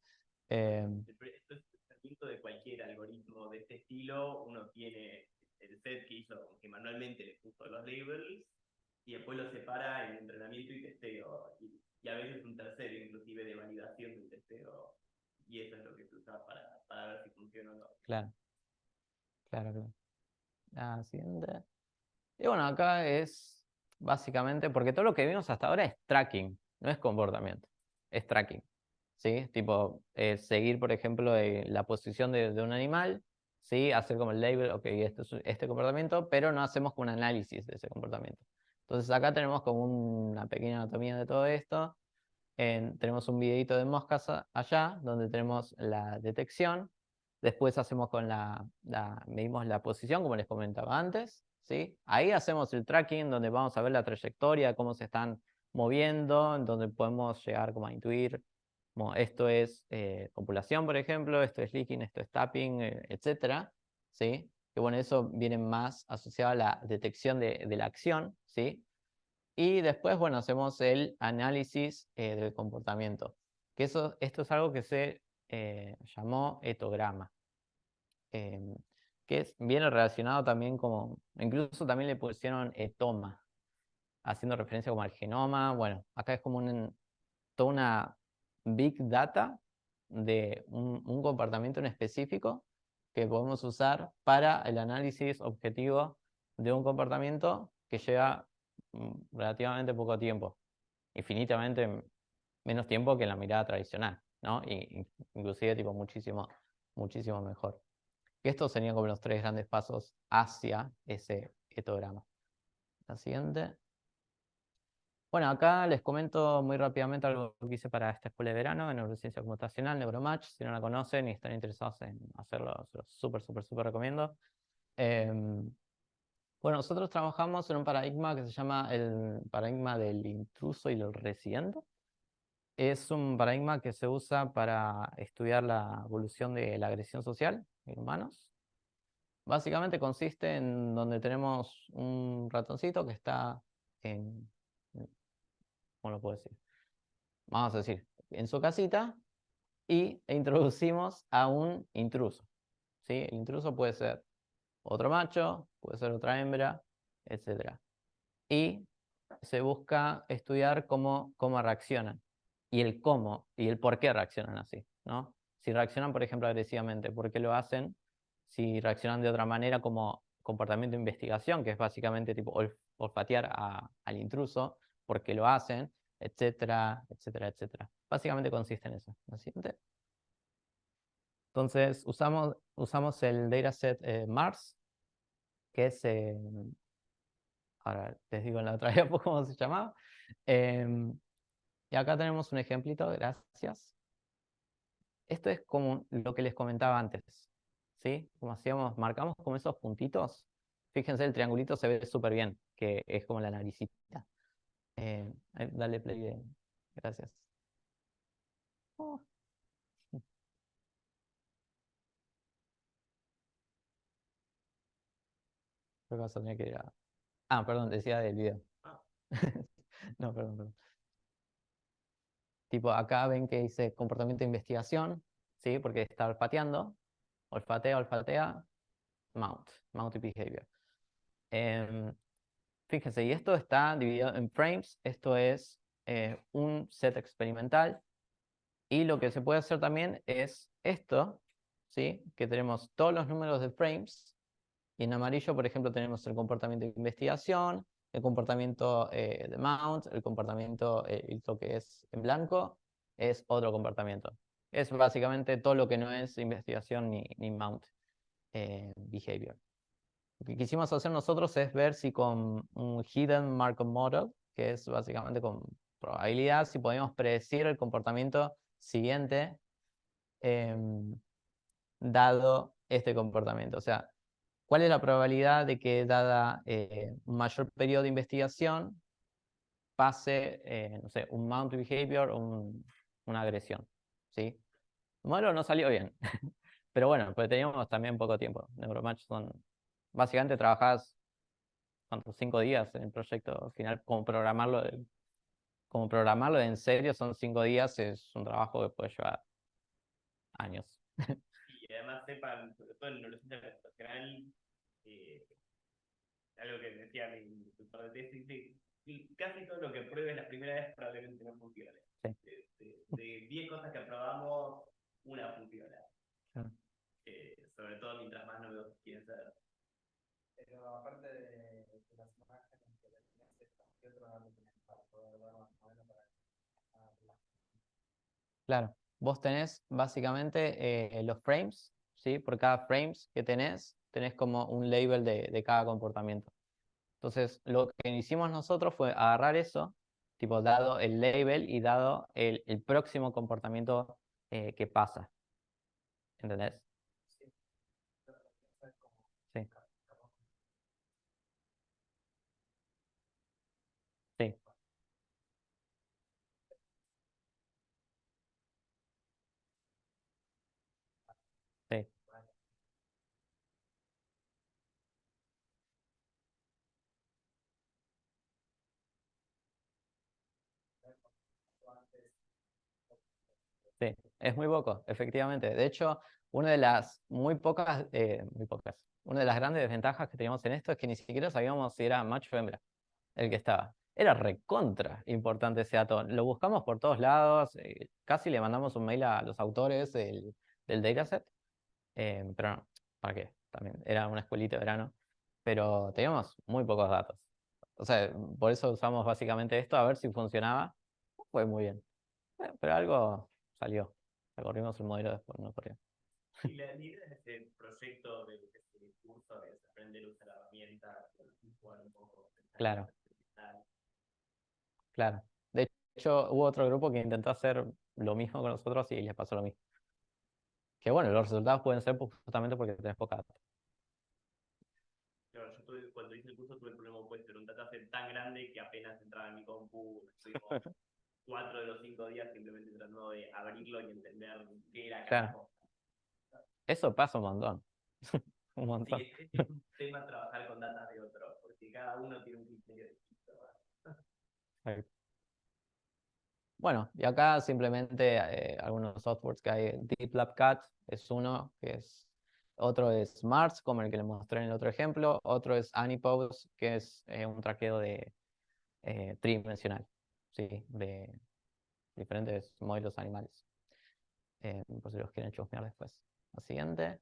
Esto es el pensamiento de cualquier algoritmo de este estilo. Uno tiene el set que hizo, que manualmente le puso los labels, y después lo separa en entrenamiento y testeo. Y a veces un tercero, inclusive, de validación del testeo. Y eso es lo que se usa para ver si funciona o no. Claro. La siguiente. Y bueno, acá es básicamente, porque todo lo que vimos hasta ahora es tracking, no es comportamiento, es tracking, ¿sí? Tipo, seguir, por ejemplo, la posición de un animal, ¿sí? Hacer como el label, ok, este comportamiento, pero no hacemos como un análisis de ese comportamiento. Entonces acá tenemos como una pequeña anatomía de todo esto. Tenemos un videito de moscas allá, donde tenemos la detección. Después hacemos con medimos la posición, como les comentaba antes, ¿sí? Ahí hacemos el tracking, donde vamos a ver la trayectoria, cómo se están moviendo, en donde podemos llegar como a intuir, como esto es copulación, por ejemplo, esto es leaking, esto es tapping, etcétera, ¿sí? Que bueno, eso viene más asociado a la detección de la acción, ¿sí? Y después, bueno, hacemos el análisis del comportamiento, que esto es algo que se llamó etograma, eh, viene relacionado también como, incluso también le pusieron etoma, haciendo referencia como al genoma. Bueno, acá es como toda una big data de un comportamiento en específico que podemos usar para el análisis objetivo de un comportamiento que lleva relativamente poco tiempo, infinitamente menos tiempo que la mirada tradicional, ¿no? Inclusive tipo muchísimo, muchísimo mejor. Estos serían como los tres grandes pasos hacia ese etograma. La siguiente. Bueno, acá les comento muy rápidamente algo que hice para esta escuela de verano en neurociencia computacional, Neuromatch. Si no la conocen y están interesados en hacerlo, se los súper, súper, súper recomiendo. Bueno, nosotros trabajamos en un paradigma que se llama el paradigma del intruso y el residente. Es un paradigma que se usa para estudiar la evolución de la agresión social en humanos. Básicamente consiste en donde tenemos un ratoncito que está en, ¿cómo lo puedo decir? Vamos a decir, en su casita e introducimos a un intruso, ¿sí? El intruso puede ser otro macho, puede ser otra hembra, etcétera. Y se busca estudiar cómo reaccionan y el cómo y el por qué reaccionan así, ¿no? Si reaccionan, por ejemplo, agresivamente, ¿por qué lo hacen? Si reaccionan de otra manera como comportamiento de investigación, que es básicamente tipo olfatear al intruso, ¿por qué lo hacen? Etcétera, etcétera, etcétera. Básicamente consiste en eso. ¿La siguiente? Entonces, usamos el dataset MARS, que es, ahora les digo en la otra época cómo se llamaba. Y acá tenemos un ejemplito, gracias. Esto es como lo que les comentaba antes, ¿sí? Como hacíamos, marcamos como esos puntitos. Fíjense, el triangulito se ve súper bien, que es como la naricita. Dale play, gracias. Oh. Creo que vas a tener que ir a... Ah, perdón, decía del video. No, perdón, perdón. Tipo, acá ven que dice comportamiento de investigación, ¿sí? Porque está olfateando. Olfatea, olfatea, mount y behavior. Fíjense, y esto está dividido en frames. Esto es un set experimental. Y lo que se puede hacer también es esto, ¿sí? Que tenemos todos los números de frames. Y en amarillo, por ejemplo, tenemos el comportamiento de investigación, el comportamiento de mount, el comportamiento, lo que es en blanco, es otro comportamiento. Es básicamente todo lo que no es investigación ni mount behavior. Lo que quisimos hacer nosotros es ver si con un Hidden Markov Model, que es básicamente con probabilidad, si podemos predecir el comportamiento siguiente dado este comportamiento. O sea, ¿cuál es la probabilidad de que dada un mayor periodo de investigación pase, no sé, un mount behavior o una agresión? ¿Sí? El modelo no salió bien. Pero bueno, pues teníamos también poco tiempo. Neuromatch básicamente trabajás, ¿cuántos? 5 días en el proyecto final, como programarlo en serio son 5 días, es un trabajo que puede llevar años. Y además sepan, sobre todo en neurociencia computacional, eh, algo que decía mi tutor de tesis, casi todo lo que pruebes la primera vez probablemente no funcione. Sí. De 10 cosas que probamos, una funciona. Claro. Sobre todo mientras más novedosos quieren ser. Pero aparte de las imágenes que le tenías esto, ¿qué otro dato tenés para poder ver más o menos para Claro, vos tenés básicamente los frames, ¿sí? Por cada frames que tenés como un label de cada comportamiento. Entonces, lo que hicimos nosotros fue agarrar eso, tipo, dado el label y dado el próximo comportamiento que pasa. ¿Entendés? Sí, sí, sí. Sí, es muy poco, efectivamente. De hecho, una de las una de las grandes desventajas que teníamos en esto es que ni siquiera sabíamos si era macho o hembra el que estaba. Era recontra importante ese dato. Lo buscamos por todos lados, casi le mandamos un mail a los autores del dataset, pero no, ¿para qué? También era una escuelita de verano, pero teníamos muy pocos datos. O sea, por eso usamos básicamente esto a ver si funcionaba. Fue muy bien. Pero algo salió. Recorrimos el modelo después, no corrió. Y la idea de este proyecto de este curso es aprender a usar la herramienta y jugar un poco. Claro, claro. De hecho, hubo otro grupo que intentó hacer lo mismo con nosotros y les pasó lo mismo. Que bueno, los resultados pueden ser justamente porque tenés poca data. Claro, cuando hice el curso tuve el problema opuesto, era un dataset tan grande que apenas entraba en mi compu, estuvimos 4 de los 5 días simplemente tratando de abrirlo y entender qué era cada Claro, cosa. eso pasa un montón. Un Sí, montón. es un tema trabajar con datos de otros, porque cada uno tiene un criterio distinto. Bueno, y acá simplemente algunos softwares que hay. DeepLab Cat es uno, otro es Mars, como el que les mostré en el otro ejemplo. Otro es Anipose, que es un traqueo de tridimensional, ¿sí? De diferentes modelos animales. Por si los quieren chusmear después. La siguiente.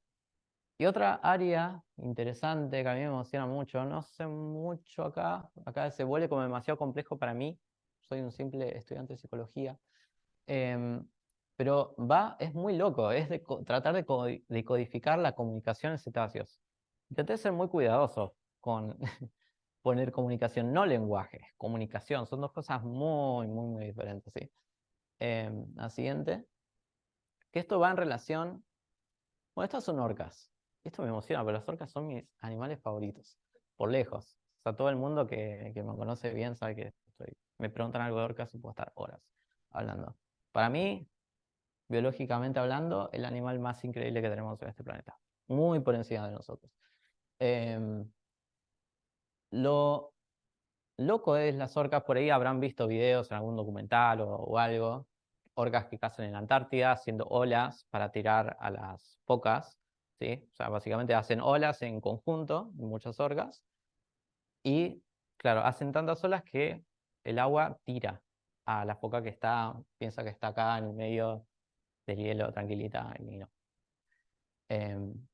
Y otra área interesante que a mí me emociona mucho, no sé mucho acá se vuelve como demasiado complejo para mí. Soy un simple estudiante de psicología. Em, pero es muy loco, es tratar de codificar la comunicación en cetáceos. Intenté ser muy cuidadoso con poner comunicación, no lenguaje, comunicación. Son dos cosas muy, muy, muy diferentes, ¿sí? La siguiente, que esto va en relación. Bueno, estas son orcas. Esto me emociona, pero las orcas son mis animales favoritos, por lejos. O sea, todo el mundo que me conoce bien sabe que me preguntan algo de orcas y puedo estar horas hablando. Para mí, biológicamente hablando, el animal más increíble que tenemos en este planeta. Muy por encima de nosotros. Em, lo loco es las orcas, por ahí habrán visto videos en algún documental o algo. Orcas que cazan en la Antártida haciendo olas para tirar a las focas, ¿sí? O sea, básicamente hacen olas en conjunto, muchas orcas, y claro, hacen tantas olas que el agua tira a la foca piensa que está acá en el medio del hielo, tranquilita, y no. Em,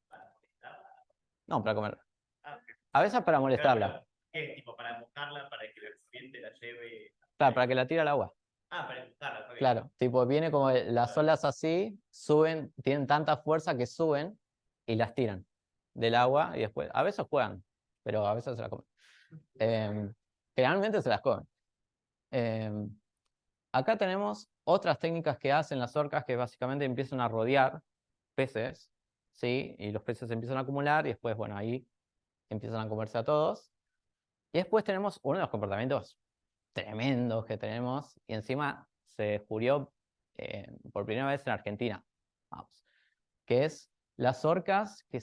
no, para comer. Ah, A veces para claro, molestarla, pero ¿qué es tipo para mojarla, para que la corriente la lleve? claro, para que la tire al agua. Ah, para empujarla, ok. Claro, tipo, viene como las olas así, suben, tienen tanta fuerza que suben y las tiran del agua y después, a veces juegan, pero a veces se las comen. Em, Generalmente se las comen. Em, Acá tenemos otras técnicas que hacen las orcas que básicamente empiezan a rodear peces, ¿sí? Y los peces se empiezan a acumular y después, bueno, ahí empiezan a comerse a todos. Y después tenemos uno de los comportamientos tremendos que tenemos y encima se descubrió por primera vez en Argentina, vamos, que es las orcas que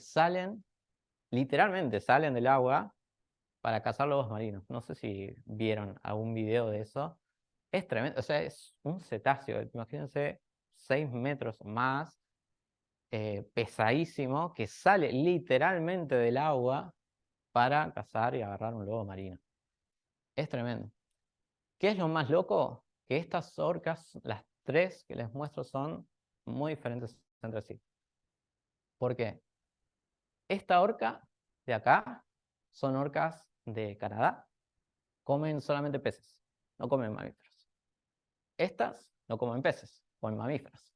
literalmente salen del agua para cazar lobos marinos. No sé si vieron algún video de eso. Es tremendo, o sea, es un cetáceo, imagínense 6 metros o más, pesadísimo, que sale literalmente del agua para cazar y agarrar un lobo marino. Es tremendo. ¿Qué es lo más loco? Que estas orcas, las tres que les muestro, son muy diferentes entre sí. ¿Por qué? Esta orca de acá son orcas de Canadá, comen solamente peces, no comen mamíferos. Estas no comen peces, comen mamíferos.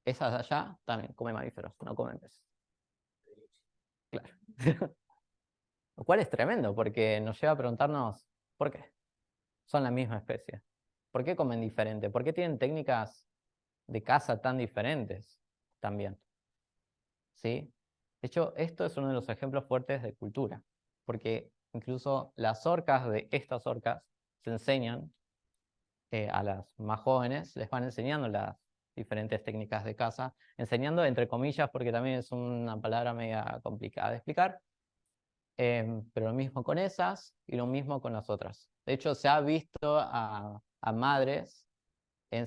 Esas de allá también comen mamíferos, no comen peces. Claro. Lo cual es tremendo, porque nos lleva a preguntarnos, ¿por qué? Son la misma especie. ¿Por qué comen diferente? ¿Por qué tienen técnicas de caza tan diferentes también? ¿Sí? De hecho, esto es uno de los ejemplos fuertes de cultura, porque incluso las orcas de estas orcas se enseñan a las más jóvenes, les van enseñando las diferentes técnicas de caza, enseñando entre comillas, porque también es una palabra media complicada de explicar, pero lo mismo con esas y lo mismo con las otras. De hecho, se ha visto a madres, o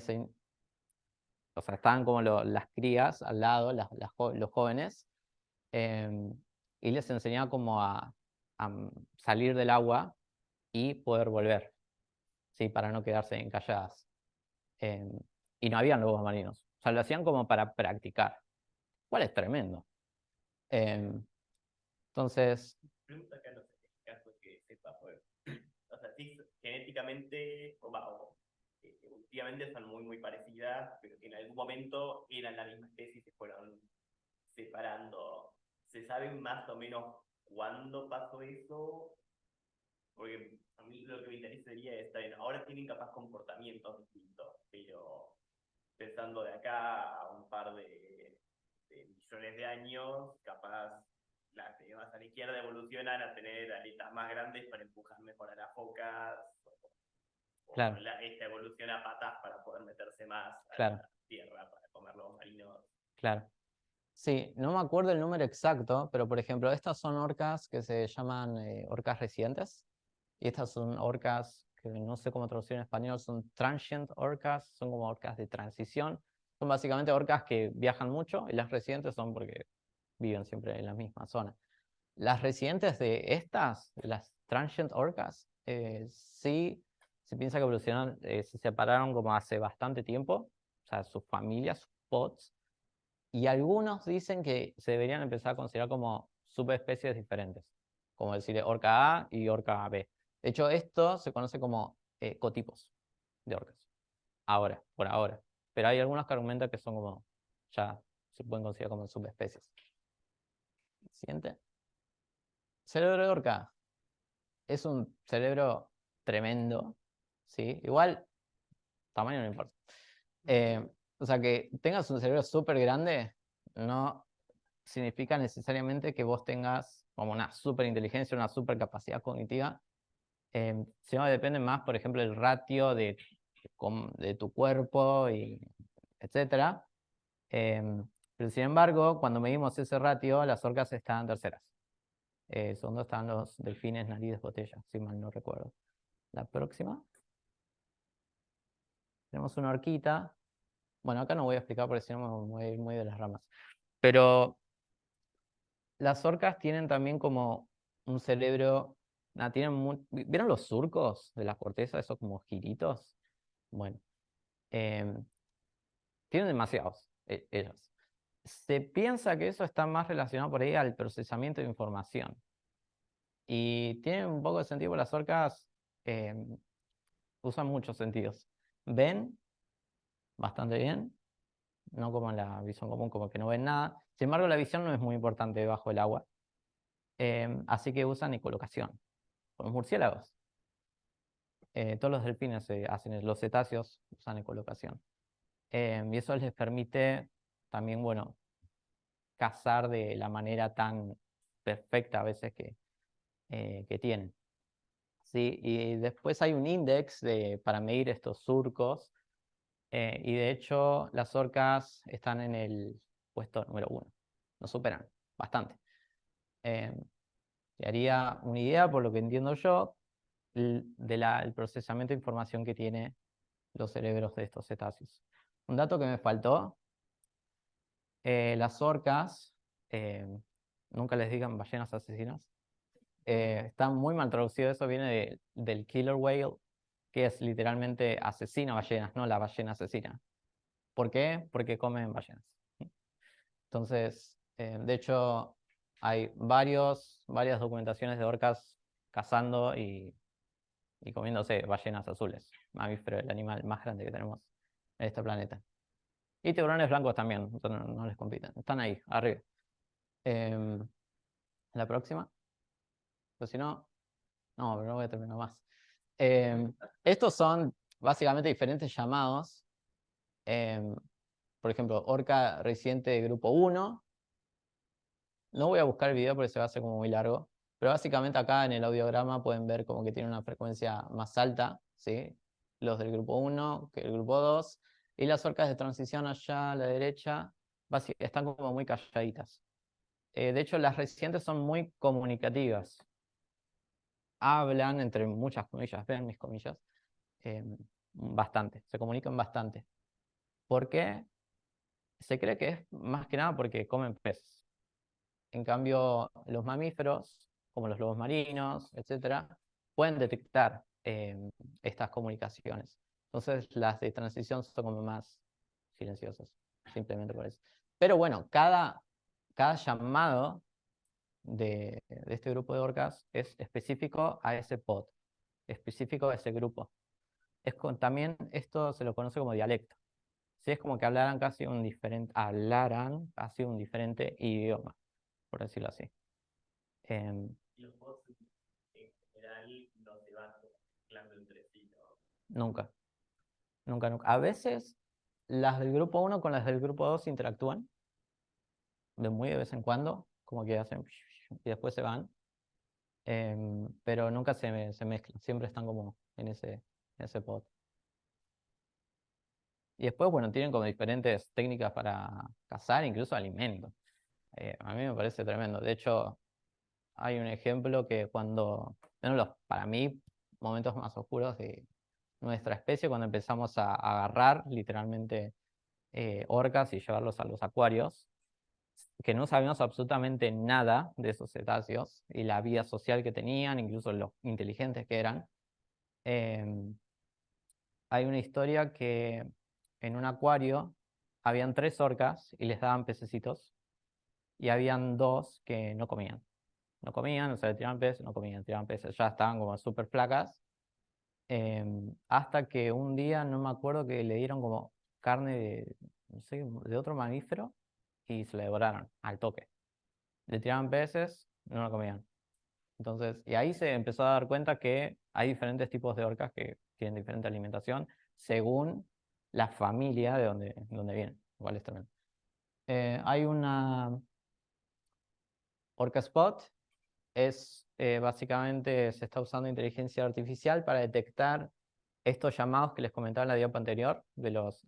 sea, estaban como las crías al lado, los jóvenes, y les enseñaba como a salir del agua y poder volver, ¿sí? Para no quedarse encalladas. Eh, y no habían lobos marinos. O sea, lo hacían como para practicar, cual es tremendo. Eh, entonces, Pregunta acá, no sé, en caso que sepa, pues, o sea, sí, genéticamente, evolutivamente son muy parecidas, pero que en algún momento eran la misma especie y se fueron separando. ¿Se sabe más o menos cuándo pasó eso? Porque a mí lo que me interesaría es, está bien, ahora tienen capaz comportamientos distintos, pero pensando de acá a un par de millones de años, capaz las que más a la izquierda evolucionan a tener aletas más grandes para empujar mejor a las focas, o claro, esta evoluciona a patas para poder meterse más a claro, la tierra para comer los marinos. claro. Sí, no me acuerdo el número exacto, pero por ejemplo, estas son orcas que se llaman orcas residentes, y estas son orcas que no sé cómo traducir en español, son transient orcas, son como orcas de transición. Son básicamente orcas que viajan mucho, y las residentes son porque viven siempre en la misma zona. Las residentes de estas, de las transient orcas, sí se piensa que evolucionaron, se separaron como hace bastante tiempo, o sea, sus familias, sus pods, y algunos dicen que se deberían empezar a considerar como subespecies diferentes, como decir orca A y orca B. De hecho, esto se conoce como cotipos de orcas, ahora, por ahora. Pero hay algunos que argumentan que son como, ya se pueden considerar como subespecies. Siguiente. Cerebro de orca. Es un cerebro tremendo, ¿sí? Igual, tamaño no importa. O sea, que tengas un cerebro súper grande no significa necesariamente que vos tengas como una súper inteligencia, una súper capacidad cognitiva, sino que depende más, por ejemplo, el ratio de tu cuerpo, y etcétera. Pero sin embargo, cuando medimos ese ratio, las orcas estaban terceras. Segundo están los delfines nariz botella, si mal no recuerdo. La próxima. Tenemos una horquita. Bueno, acá no voy a explicar porque si no me voy a ir muy de las ramas. Pero las orcas tienen también como un cerebro. ¿Vieron los surcos de la corteza? Esos como giritos. Bueno, em, tienen demasiados ellos. Se piensa que eso está más relacionado por ahí al procesamiento de información. Y tiene un poco de sentido porque las orcas usan muchos sentidos. Ven bastante bien, no como en la visión común, como que no ven nada. Sin embargo, la visión no es muy importante debajo del agua. Así que usan ecolocación. Los murciélagos, todos los delfines hacen, los cetáceos usan ecolocación. Y eso les permite también, bueno, cazar de la manera tan perfecta a veces que tienen. ¿Sí? Y después hay un índice para medir estos surcos. Y de hecho, las orcas están en el puesto número 1. Nos superan bastante. Te haría una idea, por lo que entiendo yo, del procesamiento de información que tiene los cerebros de estos cetáceos. Un dato que me faltó, las orcas, eh, nunca les digan ballenas asesinas, está muy mal traducido, eso viene del killer whale, que es literalmente asesina ballenas, no la ballena asesina. ¿Por qué? Porque comen ballenas. Entonces, de hecho, hay varias documentaciones de orcas cazando y comiéndose ballenas azules, mamífero, el animal más grande que tenemos en este planeta. Y tiburones blancos también, no les compiten, están ahí, arriba. La próxima. Pues si no, no, pero no voy a terminar más. Estos son básicamente diferentes llamados. Por ejemplo, orca reciente de grupo 1. No voy a buscar el video porque se va a hacer como muy largo. Pero básicamente acá en el audiograma pueden ver como que tiene una frecuencia más alta, ¿sí? Los del grupo 1 que el grupo 2. Y las orcas de transición allá a la derecha están como muy calladitas. De hecho, las recientes son muy comunicativas. Hablan, entre muchas comillas, vean mis comillas, bastante, se comunican bastante. ¿Por qué? Se cree que es más que nada porque comen peces. En cambio, los mamíferos, como los lobos marinos, etcétera, pueden detectar estas comunicaciones. Entonces, las de transición son como más silenciosas, simplemente por eso. Pero bueno, cada llamado de este grupo de orcas es específico a ese pod, específico a ese grupo. También esto se lo conoce como dialecto. Sí, es como que hablaran casi un diferente idioma, por decirlo así. Y los bots en general no se van mezclando entre sí, ¿no? Nunca, nunca, nunca. A veces las del grupo 1 con las del grupo 2 interactúan, muy de vez en cuando, como que hacen y después se van. Pero nunca se mezclan, siempre están como en ese pod. Y después, bueno, tienen como diferentes técnicas para cazar, incluso alimentos. A mí me parece tremendo. De hecho, hay un ejemplo que para mí, momentos más oscuros de nuestra especie, cuando empezamos a agarrar literalmente orcas y llevarlos a los acuarios, que no sabíamos absolutamente nada de esos cetáceos y la vida social que tenían, incluso lo inteligentes que eran. Hay una historia que en un acuario habían 3 orcas y les daban pececitos, y habían 2 que no comían. No comían, o sea, tiraban peces, no comían, tiraban peces, ya estaban como súper flacas. Hasta que un día, no me acuerdo, que le dieron como carne de, no sé, de otro mamífero y se la devoraron al toque. Le tiraban peces, no lo comían. Entonces, y ahí se empezó a dar cuenta que hay diferentes tipos de orcas que tienen diferente alimentación según la familia de donde vienen, igual es tremendo. Hay una orca spot, básicamente se está usando inteligencia artificial para detectar estos llamados que les comentaba en la diapo anterior, de los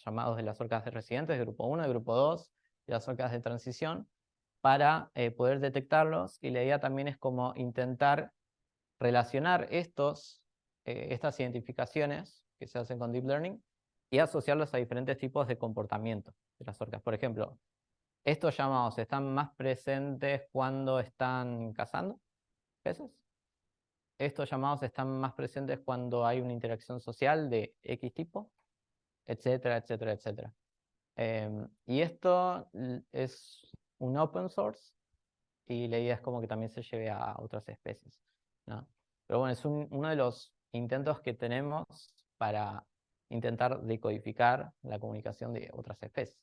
llamados de las orcas de residentes, de grupo 1, de grupo 2, y las orcas de transición, para poder detectarlos. Y la idea también es como intentar relacionar estas identificaciones que se hacen con Deep Learning y asociarlos a diferentes tipos de comportamiento de las orcas. Por ejemplo, estos llamados están más presentes cuando están cazando peces. Estos llamados están más presentes cuando hay una interacción social de X tipo, etcétera, etcétera, etcétera. Y esto es un open source y la idea es como que también se lleve a otras especies, ¿no? Pero bueno, es uno de los intentos que tenemos para intentar decodificar la comunicación de otras especies.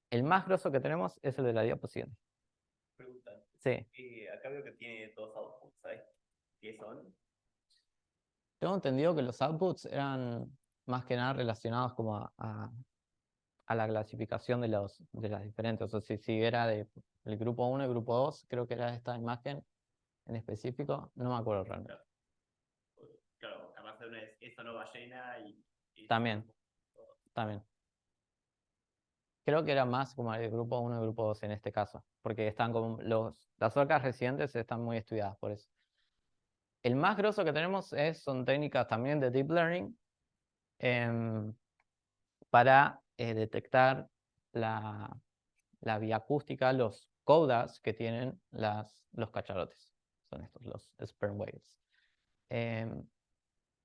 El más grosso que tenemos es el de la diapo siguiente. Pregunta. Sí. Acá veo que tiene 2 outputs, ¿sabes qué son? Tengo entendido que los outputs eran más que nada relacionados como a la clasificación de las diferentes. O sea, si era del grupo 1 y grupo 2, creo que era esta imagen en específico, no me acuerdo realmente. Claro, capaz de una es eso no ballena y También. Creo que era más como el grupo 1 y grupo 2 en este caso, porque están como las orcas residentes están muy estudiadas por eso. El más grosso que tenemos son técnicas también de Deep Learning para detectar la vía acústica, los codas que tienen los cachalotes. Son estos, los sperm whales.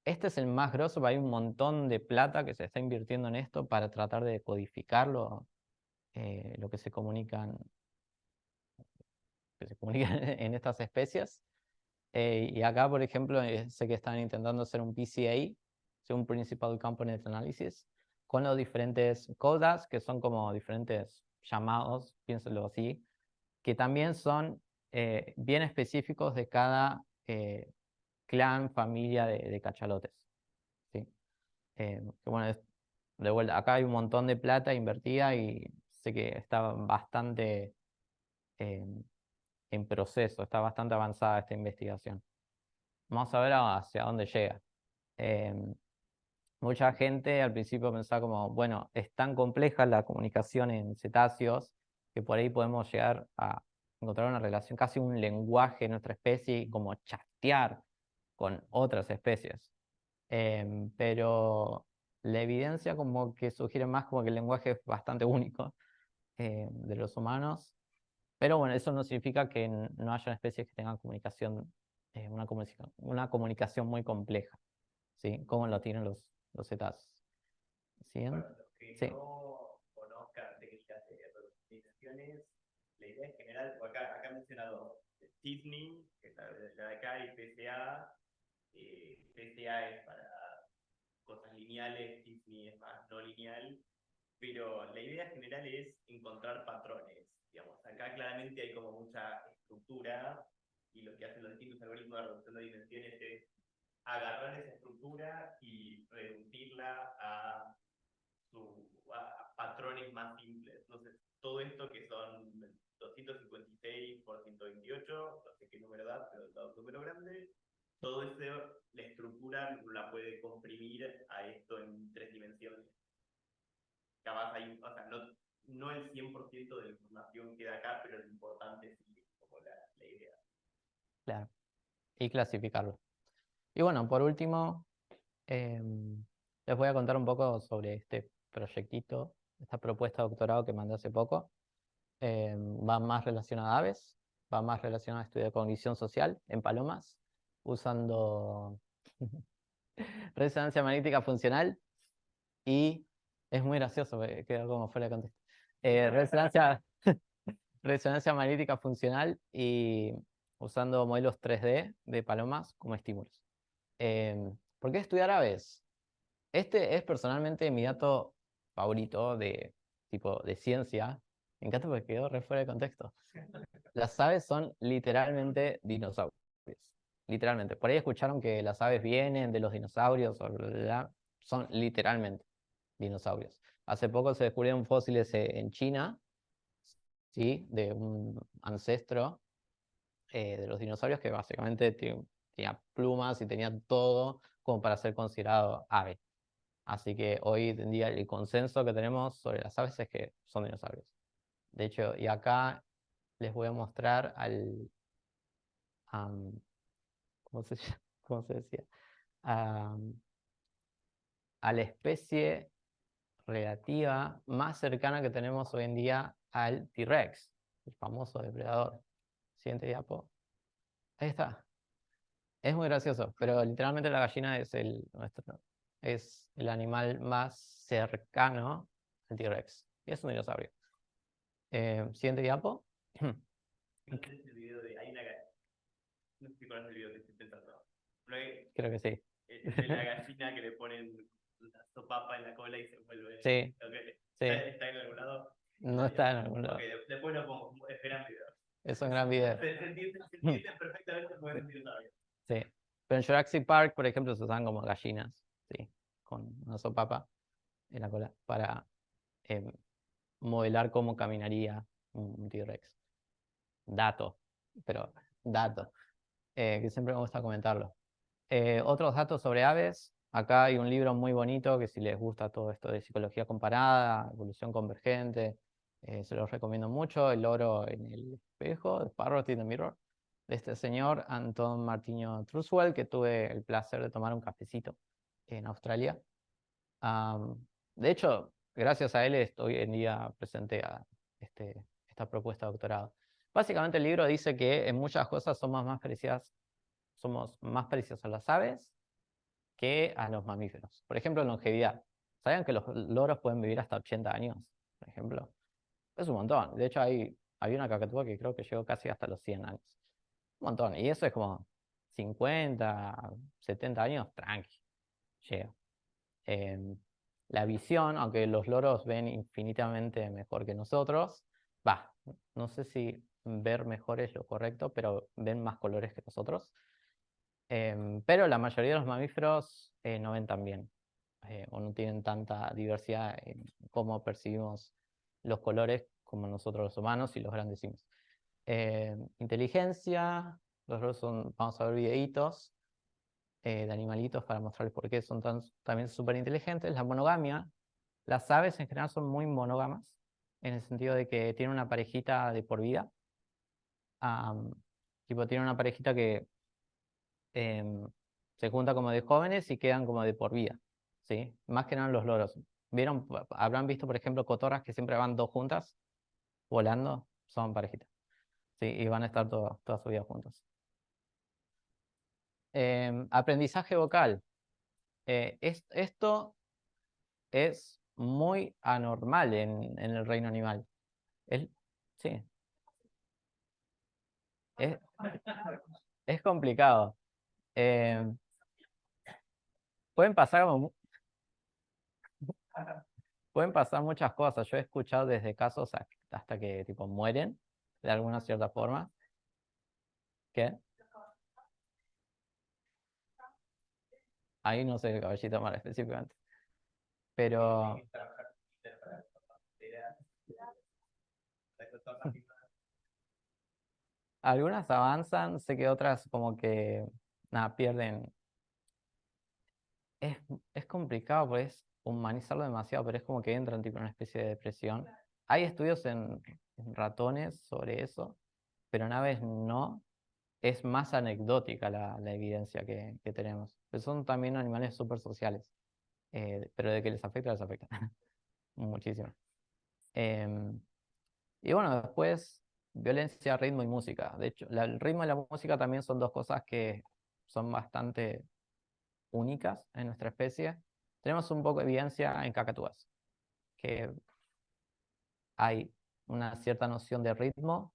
Este es el más grosso, pero hay un montón de plata que se está invirtiendo en esto para tratar de codificar lo que se comunican en estas especies. Y acá, por ejemplo, sé que están intentando hacer un PCA, un Principal Component Analysis, con los diferentes codas, que son como diferentes llamados, piénselo así, que también son bien específicos de cada clan, familia de cachalotes. ¿Sí? Que bueno, de vuelta, acá hay un montón de plata invertida y sé que está bastante en proceso, está bastante avanzada esta investigación. Vamos a ver hacia dónde llega. Mucha gente al principio pensaba como, bueno, es tan compleja la comunicación en cetáceos que por ahí podemos llegar a encontrar una relación, casi un lenguaje en nuestra especie, y como chatear con otras especies. Pero la evidencia como que sugiere más como que el lenguaje es bastante único de los humanos. Pero bueno, eso no significa que no haya especies que tengan comunicación, una comunicación muy compleja, ¿sí? Como lo tienen los cetáceos. ¿Sí? Para los que Sí. no conozcan técnicas de representaciones, la idea en general, acá he mencionado Disney, que es la de acá, y PCA. PCA es para cosas lineales, Disney es más no lineal, pero la idea general es encontrar patrones. Digamos, acá claramente hay como mucha estructura y lo que hacen los distintos algoritmos de reducción de dimensiones es agarrar esa estructura y reducirla a patrones más simples. Entonces, todo esto que son 256 por 128, no sé qué número da, pero da un número grande, todo eso, la estructura la puede comprimir a esto en 3 dimensiones. Capaz hay, o sea, no el 100% de la información queda acá, pero lo importante sí es como la idea. Claro. Y clasificarlo. Y bueno, por último, les voy a contar un poco sobre este proyectito, esta propuesta de doctorado que mandé hace poco. Va más relacionada a aves, va más relacionada a estudio de cognición social en palomas, usando resonancia magnética funcional y es muy gracioso, porque quedó como fuera de contexto. Resonancia magnética funcional y usando modelos 3D de palomas como estímulos. ¿Por qué estudiar aves? Este es personalmente mi dato favorito de tipo de ciencia. Me encanta porque quedó re fuera de contexto. Las aves son literalmente dinosaurios. Literalmente. Por ahí escucharon que las aves vienen de los dinosaurios, o bla, bla, bla. Son literalmente dinosaurios. Hace poco se descubrieron fósiles en China, ¿sí? De un ancestro de los dinosaurios que básicamente tenía plumas y tenía todo como para ser considerado ave. Así que hoy en día el consenso que tenemos sobre las aves es que son dinosaurios. De hecho, y acá les voy a mostrar ¿cómo se, cómo se decía? A la especie relativa más cercana que tenemos hoy en día al T-Rex, el famoso depredador. Siguiente diapo. Ahí está. Es muy gracioso, pero literalmente la gallina es es el animal más cercano al T-Rex. Y es un dinosaurio. Siguiente diapo. No sé si el video de. Hay una. No sé si conoces el video que estoy pensando. No hay, Creo que sí. es de la gallina que le ponen la sopapa en la cola y se vuelve. Sí, Okay. sí. ¿Está en algún lado? No está en algún Ok, lado. después lo pongo. Es gran video. Es un gran video. Se entiende perfectamente cómo es un dinosaurio. Sí. Pero en Jurassic Park, por ejemplo, se usan como gallinas, sí, con una sopapa en la cola para modelar cómo caminaría un T-Rex. Dato, pero dato, que siempre me gusta comentarlo. Otros datos sobre aves. Acá hay un libro muy bonito que si les gusta todo esto de psicología comparada, evolución convergente, se los recomiendo mucho. El loro en el espejo, The Parrot in the Mirror, de este señor Anton Martiño Truswell, que tuve el placer de tomar un cafecito en Australia. De hecho, gracias a él hoy en día presenté a esta propuesta de doctorado. Básicamente el libro dice que en muchas cosas somos más parecidos a las aves que a los mamíferos. Por ejemplo, en longevidad. ¿Sabían que los loros pueden vivir hasta 80 años, por ejemplo? Es un montón. De hecho, hay una cacatúa que creo que llegó casi hasta los 100 años. Un montón. Y eso es como 50, 70 años, tranqui. Llega. La visión, aunque los loros ven infinitamente mejor que nosotros, no sé si ver mejor es lo correcto, pero ven más colores que nosotros. Pero la mayoría de los mamíferos no ven tan bien, o no tienen tanta diversidad en cómo percibimos los colores como nosotros los humanos y los grandes simios. Inteligencia, vamos a ver videitos de animalitos para mostrarles por qué son también súper inteligentes. La monogamia, las aves en general son muy monógamas, en el sentido de que tienen una parejita de por vida. Tipo, tienen una parejita que se junta como de jóvenes y quedan como de por vida, ¿sí? Más que nada los loros. Habrán visto, por ejemplo, cotorras que siempre van dos juntas, volando, son parejitas, ¿sí? Y van a estar toda su vida juntos. Aprendizaje vocal. Esto es muy anormal en el reino animal. Sí, es, es complicado. Eh, pueden pasar pueden pasar muchas cosas. Yo he escuchado desde casos hasta que tipo mueren de alguna cierta forma. ¿Qué? Ahí no sé el caballito mar específicamente. Pero algunas avanzan, sé que otras como que nada, pierden. Es complicado, pues humanizarlo demasiado, pero es como que entran tipo en una especie de depresión. Hay estudios en ratones sobre eso, pero en aves no. Es más anecdótica la evidencia que tenemos. Pero son también animales súper sociales, pero de que les afecta, les afecta. Muchísimo. Em, y bueno, después, violencia, ritmo y música. De hecho, el ritmo y la música también son dos cosas que son bastante únicas en nuestra especie. Tenemos un poco de evidencia en cacatúas, que hay una cierta noción de ritmo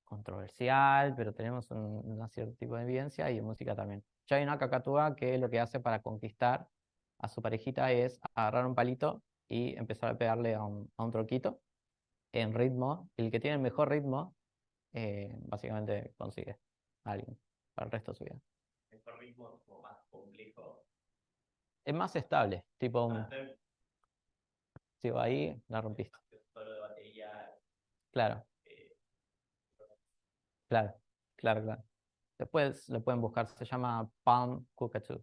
controversial, pero tenemos un cierto tipo de evidencia y en música también. Ya hay una cacatúa que lo que hace para conquistar a su parejita es agarrar un palito y empezar a pegarle a un tronquito en ritmo. El que tiene el mejor ritmo, básicamente consigue a alguien para el resto de su vida. Mejor ritmo como más complejo. Es más estable, tipo, si va ahí, la rompiste. Solo de batería. Claro, claro, claro. Después lo pueden buscar, se llama Palm Cockatoo,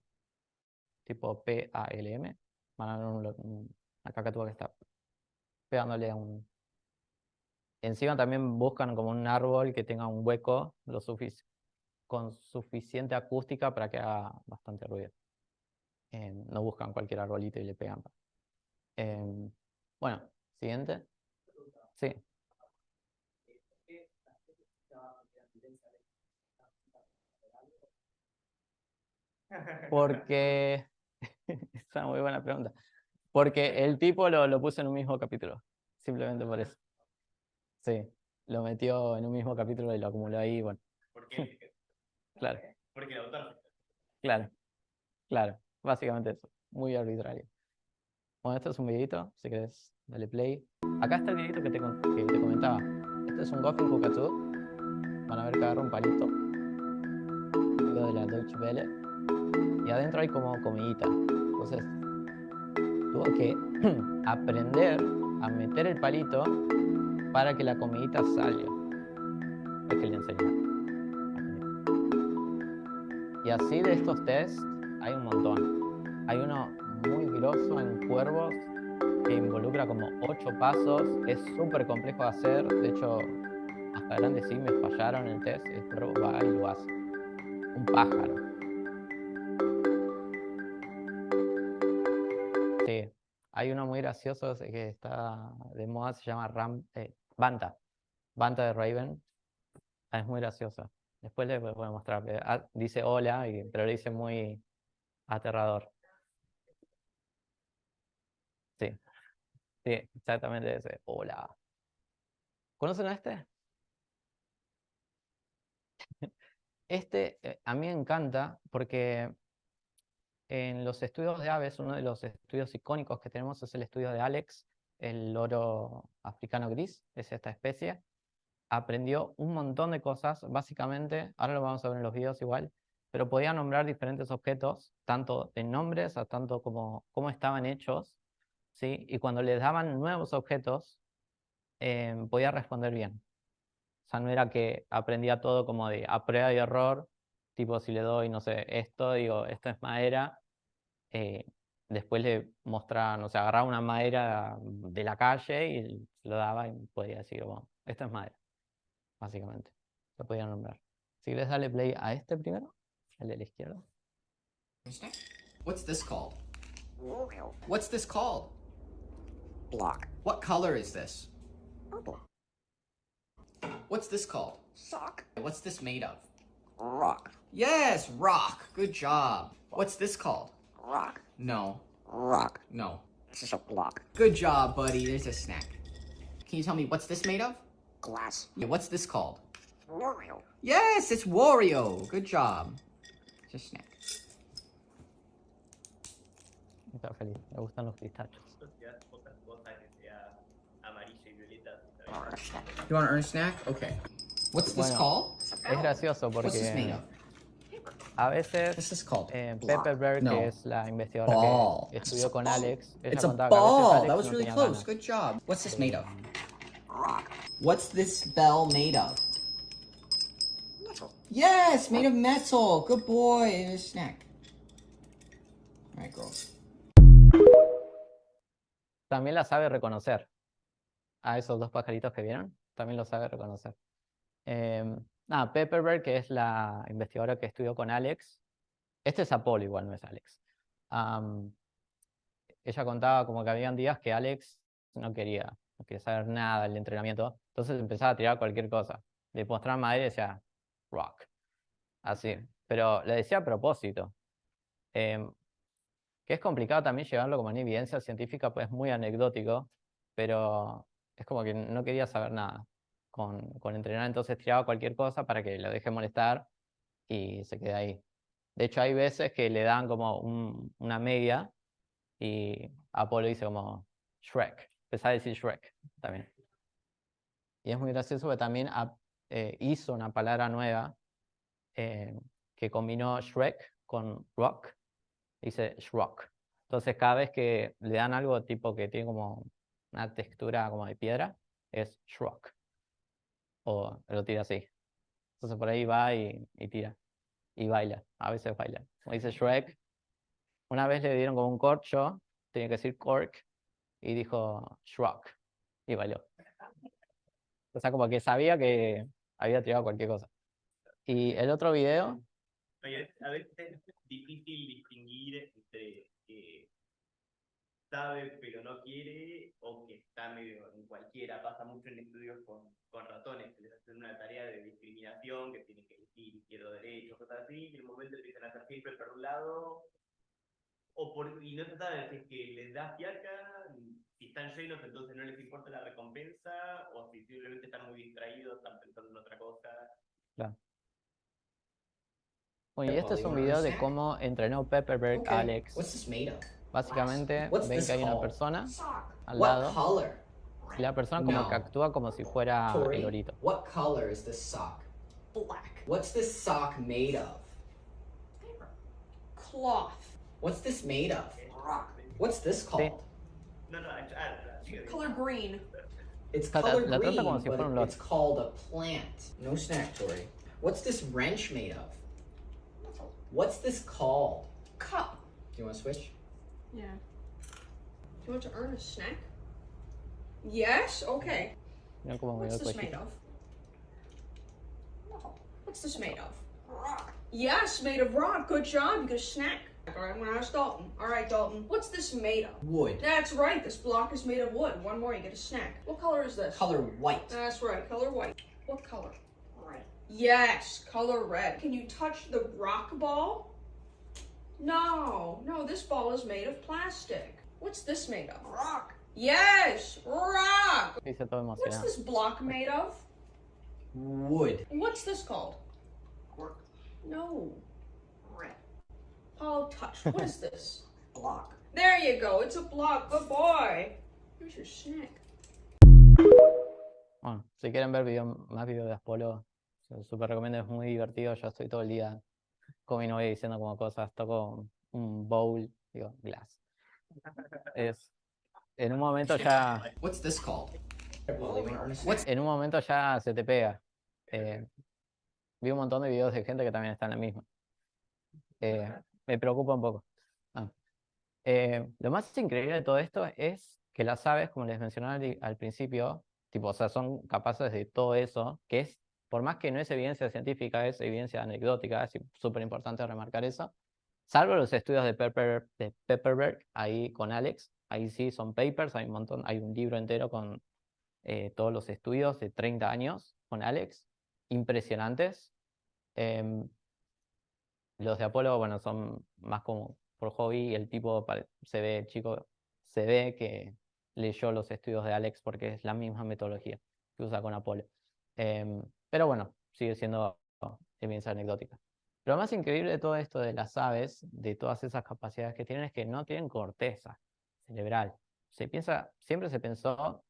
tipo Palm. Van a ver una cacatúa que está pegándole a un. Encima también buscan como un árbol que tenga un hueco con suficiente acústica para que haga bastante ruido. No buscan cualquier arbolito y le pegan. Bueno, siguiente. Sí. Porque. Es una muy buena pregunta. Porque el tipo lo puso en un mismo capítulo. Simplemente por eso. Sí. Lo metió en un mismo capítulo y lo acumuló ahí. Bueno, ¿Por qué? claro, Porque el autor. claro. Básicamente eso. Muy arbitrario. Bueno, esto es un videito. Si querés, dale play. Acá está el videito que te comentaba. Este es un Goffin Cockatoo. Van a ver que agarra un palito. Video de la Deutsche Welle. Y adentro hay como comidita. Entonces, tuvo que aprender a meter el palito para que la comidita salga. Es que le enseñé. Y así de estos tests hay un montón. Hay uno muy grosso en cuervos que involucra como 8 pasos. Es súper complejo de hacer. De hecho, hasta grandes simios fallaron en el test. El cuervo va y lo hace. Un pájaro. Sí. Hay uno muy gracioso que está de moda, se llama Banta. Banta de Raven. Es muy graciosa. Después les voy a mostrar. Dice hola, pero lo dice muy aterrador. Sí, sí, exactamente ese. Hola. ¿Conocen a este? Este a mí me encanta porque en los estudios de aves, uno de los estudios icónicos que tenemos es el estudio de Alex, el loro africano gris, es esta especie. aprendió un montón de cosas. Básicamente, ahora lo vamos a ver en los videos igual, pero podía nombrar diferentes objetos, tanto en nombres, a tanto como cómo estaban hechos, ¿sí? Y cuando les daban nuevos objetos, podía responder bien. O sea, no era que aprendía todo como de a prueba y error, tipo si le doy, no sé, esto, digo, esto es madera, después le mostraban, o sea, agarraba una madera de la calle y se lo daba y podía decir, bueno, esto es madera, básicamente. Lo podía nombrar. Si quieres darle play a este primero, el de la izquierda. What's this called? What's this called? Block. What color is this? Purple. What's this called? Sock. What's this made of? Rock. Yes, rock. Good job. What's this called? Rock. No. Rock. No. This is a block. Good job, buddy. There's a snack. Can you tell me what's this made of? Glass. Yeah, what's this called? Wario. Yes, it's Wario. Good job. It's a snack. Está feliz, me gustan los pistachos. Otra cosa que sea amarilla y violeta. You want to earn a snack? Okay. What's this Bueno, called? Es gracioso What's this made porque of? a veces What's this called? Pepper Bird, No. que es la investigadora Ball. que estudió con Alex, ella It's a contaba que a veces ball. Alex That was no really tenía close. ganas. Good job. What's this made of? Rock. What's this bell made of? Metal. Yes, made of metal. Good boy. And a snack. All right, girls. También la sabe reconocer. A esos dos pajaritos que vieron, también lo sabe reconocer. Pepper Bird, que es la investigadora que estudió con Alex. Este es Apolo, igual no es Alex. Ella contaba como que habían días que Alex no quería saber nada del entrenamiento, entonces empezaba a tirar cualquier cosa. Le mostraba madera y decía rock. Así, pero le decía a propósito. Que es complicado también llevarlo como una evidencia científica, pues es muy anecdótico, pero es como que no quería saber nada con entrenar, entonces tiraba cualquier cosa para que lo deje molestar y se quede ahí. De hecho, hay veces que le dan como una media y Apolo dice como Shrek, empezó a decir Shrek también. Y es muy gracioso porque también hizo una palabra nueva que combinó Shrek con rock, dice Shrock. Entonces cada vez que le dan algo tipo que tiene como una textura como de piedra, es Shrock. O lo tira así. Entonces por ahí va y tira. Y baila, a veces baila. Como dice Shrek, una vez le dieron como un corcho, tenía que decir cork, y dijo Shrock, y bailó. O sea, como que sabía que había tirado cualquier cosa. Y el otro video... A veces es difícil distinguir entre que sabe pero no quiere o que está medio en cualquiera. Pasa mucho en estudios con ratones que les hacen una tarea de discriminación, que tienen que elegir izquierdo o derecho, cosas así, y en el momento empiezan a hacer siempre por un lado, y no se sabe si es que les da fiaca, si están llenos entonces no les importa la recompensa, o si simplemente están muy distraídos, están pensando en otra cosa. Claro. Bueno, y este es un video de cómo entrenó Pepper Bird a Alex. Básicamente ven que hay una persona al lado y la persona como que actúa como si fuera el lorito. What color is this sock? Black. What's this sock made of? Paper. Cloth. What's this made of? Rock. What's this called? Color green. It's color La trata green, como si fuera un but loro. it's called a plant. No snack, Tori. What's this wrench made of? What's this called? Cup. Do you want to switch? Yeah. Do you want to earn a snack? Yes? Okay. Miren cómo movió What's el this made cuellito. of? What's this made of? Rock. Yes, made of rock. Good job. You get a snack. All right, I'm gonna ask Dalton. All right, Dalton. What's this made of? Wood. That's right. This block is made of wood. One more, you get a snack. What color is this? Color white. That's right. Color white. What color? Red. Yes, color red. Can you touch the rock ball? No, this ball is made of plastic. What's this made of? Rock. Yes, rock. Dice todo What's emocionado. this block made of? Wood. What's this called? Cork. No. Red. Apollo, touch. What is this? Block. There you go. It's a block. Good boy. Here's your snack. Bueno, si quieren ver más videos de Apolo, se súper recomiendo, es muy divertido. Yo estoy todo el día con mi novia diciendo como cosas, toco un bowl, digo, glass. En un momento ya, What's this called? en un momento ya se te pega. Vi un montón de videos de gente que también está en la misma. Me preocupa un poco. Ah. Lo más increíble de todo esto es que las aves, como les mencionaba al principio, tipo, o sea, son capaces de todo eso, que es, por más que no es evidencia científica, es evidencia anecdótica, es súper importante remarcar eso. Salvo los estudios de Pepperberg, ahí con Alex, ahí sí son papers, hay un montón, hay un libro entero con todos los estudios de 30 años con Alex, impresionantes. Em, los de Apolo, bueno, son más como por hobby y el tipo se ve, chico, se ve que leyó los estudios de Alex porque es la misma metodología que usa con Apolo. Pero bueno, sigue siendo evidencia anecdótica. Lo más increíble de todo esto de las aves, de todas esas capacidades que tienen, es que no tienen corteza cerebral. Siempre se pensó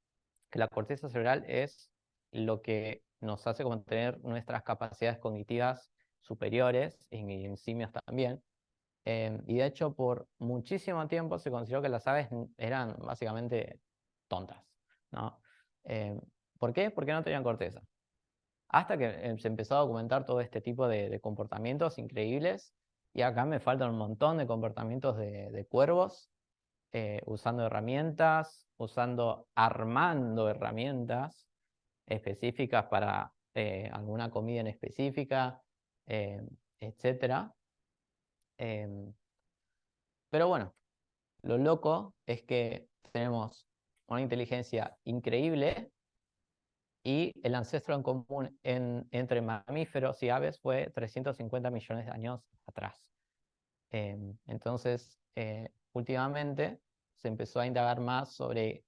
que la corteza cerebral es lo que nos hace como tener nuestras capacidades cognitivas superiores, en simios también. Y de hecho, por muchísimo tiempo se consideró que las aves eran básicamente tontas, ¿no? ¿Por qué? Porque no tenían corteza. Hasta que se empezó a documentar todo este tipo de comportamientos increíbles, y acá me faltan un montón de comportamientos de cuervos, usando herramientas, armando herramientas específicas para alguna comida en específica, etcétera. Pero bueno, lo loco es que tenemos una inteligencia increíble y el ancestro en común entre mamíferos y aves fue 350 millones de años atrás. Entonces, últimamente se empezó a indagar más sobre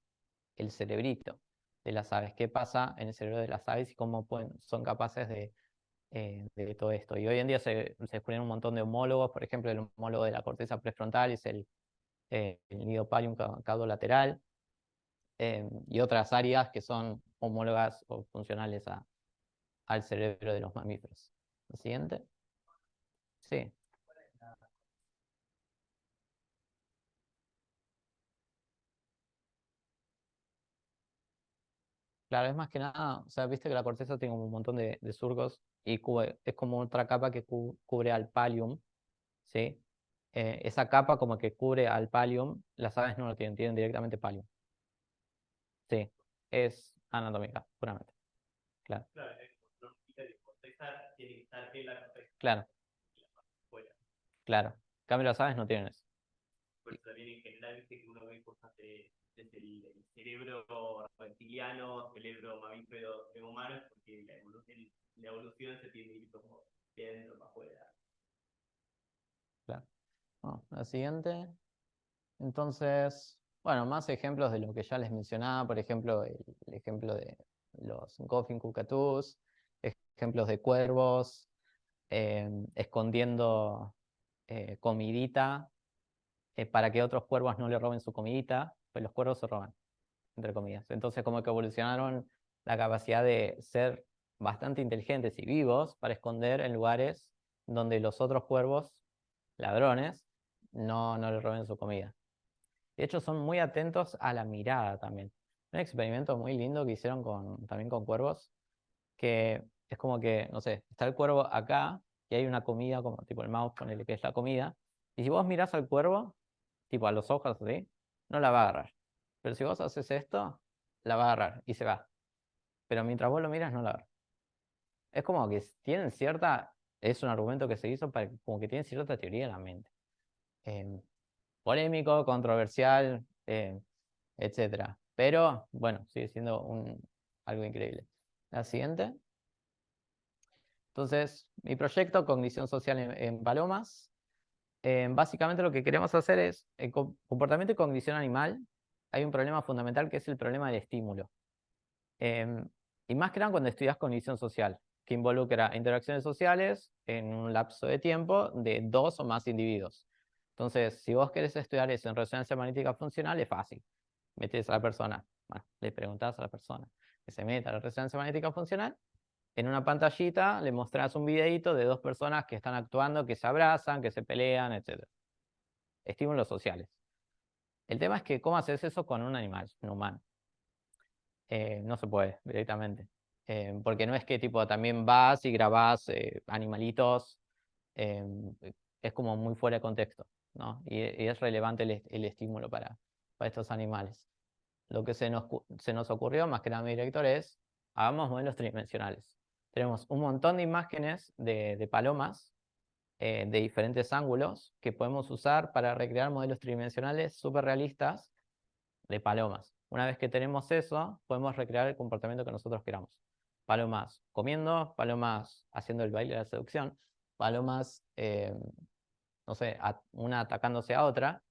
el cerebrito de las aves, qué pasa en el cerebro de las aves y cómo son capaces de todo esto. Y hoy en día se descubrieron un montón de homólogos, por ejemplo, el homólogo de la corteza prefrontal es el nidopalium caudolateral, y otras áreas que son homólogas o funcionales al cerebro de los mamíferos. ¿Lo siguiente? Sí. Claro, es más que nada, o sea, viste que la corteza tiene un montón de surcos y es como otra capa que cubre al pallium, ¿sí? Esa capa como que cubre al pallium, las aves no lo tienen directamente pallium. Sí, es anatómica, puramente. Claro, Claro, no significa que corteza tiene que estar en la corteza claro, y la parte fuera. claro. En cambio, las aves no tienen eso. Por eso también en general viste que uno ve cosas desde el cerebro reptiliano, cerebro mamífero en humanos, porque la evolución se tiene que ir como de adentro para afuera. Claro. Bueno, la siguiente. Entonces, bueno, más ejemplos de lo que ya les mencionaba, por ejemplo, el ejemplo de los Goffin cucatús, ejemplos de cuervos escondiendo comidita para que otros cuervos no le roben su comidita, pues los cuervos se roban, entre comillas. Entonces, como que evolucionaron la capacidad de ser bastante inteligentes y vivos para esconder en lugares donde los otros cuervos, ladrones, no le roben su comida. De hecho, son muy atentos a la mirada también. Un experimento muy lindo que hicieron también con cuervos, que es como que, no sé, está el cuervo acá y hay una comida, como tipo el mouse, ponele que es la comida, y si vos mirás al cuervo, tipo a los ojos así, no la va a agarrar. Pero si vos haces esto, la va a agarrar y se va. Pero mientras vos lo miras, no la agarra. Es como que tienen es un argumento que se hizo para como que tienen cierta teoría en la mente. Polémico, controversial, etcétera. Pero bueno, sigue siendo algo increíble. La siguiente. Entonces, mi proyecto, Cognición Social en Palomas. Básicamente lo que queremos hacer es, en comportamiento y cognición animal, hay un problema fundamental que es el problema del estímulo. Y más que nada cuando estudias cognición social, que involucra interacciones sociales en un lapso de tiempo de 2 o más individuos. Entonces, si vos querés estudiar eso en resonancia magnética funcional, es fácil. Metes a la persona, bueno, le preguntás a la persona. que se meta a la resonancia magnética funcional, en una pantallita le mostrás un videíto de dos personas que están actuando, que se abrazan, que se pelean, etc. Estímulos sociales. El tema es que, ¿cómo haces eso con un animal, un humano? No se puede directamente. Porque no es que tipo también vas y grabás animalitos, es como muy fuera de contexto, ¿no? Y es relevante el estímulo para estos animales. Lo que se nos ocurrió, más que nada mi director, es hagamos modelos tridimensionales. Tenemos un montón de imágenes de palomas de diferentes ángulos que podemos usar para recrear modelos tridimensionales súper realistas de palomas. Una vez que tenemos eso, podemos recrear el comportamiento que nosotros queramos. Palomas comiendo, palomas haciendo el baile de la seducción, palomas, no sé, una atacándose a otra,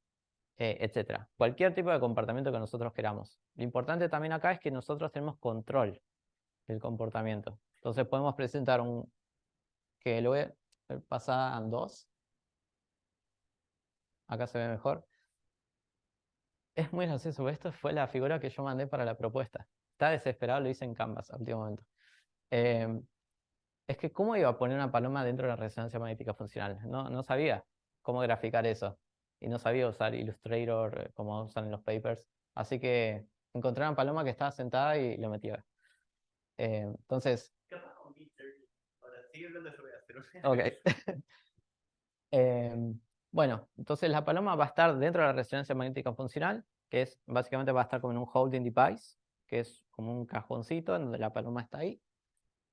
etcétera. Cualquier tipo de comportamiento que nosotros queramos. Lo importante también acá es que nosotros tenemos control del comportamiento. Entonces podemos presentar que lo voy a pasar en 2. Acá se ve mejor. Es muy gracioso, esto fue la figura que yo mandé para la propuesta. Está desesperado, lo hice en Canvas a último momento. Es que ¿cómo iba a poner una paloma dentro de la resonancia magnética funcional? No sabía cómo graficar eso. Y no sabía usar Illustrator como usan en los papers. Así que encontré una paloma que estaba sentada y lo metí. Entonces, Capaz con Midjourney. Ahora, sigue hablando, yo voy a hacer ok. Bueno, entonces la paloma va a estar dentro de la resonancia magnética funcional, que es básicamente va a estar como en un holding device, que es como un cajoncito en donde la paloma está ahí.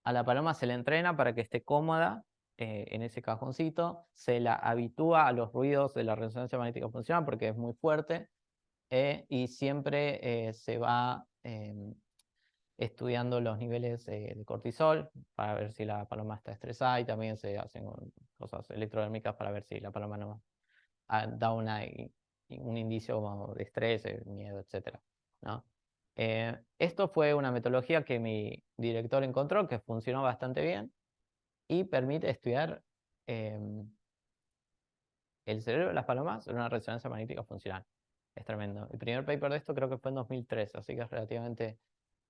A la paloma se le entrena para que esté cómoda en ese cajoncito, se la habitúa a los ruidos de la resonancia magnética funcional porque es muy fuerte y siempre se va estudiando los niveles de cortisol para ver si la paloma está estresada y también se hacen cosas electrodérmicas para ver si la paloma no da un indicio como de estrés, miedo, etc., ¿no? Esto fue una metodología que mi director encontró que funcionó bastante bien y permite estudiar el cerebro de las palomas en una resonancia magnética funcional. Es tremendo. El primer paper de esto creo que fue en 2003, así que es relativamente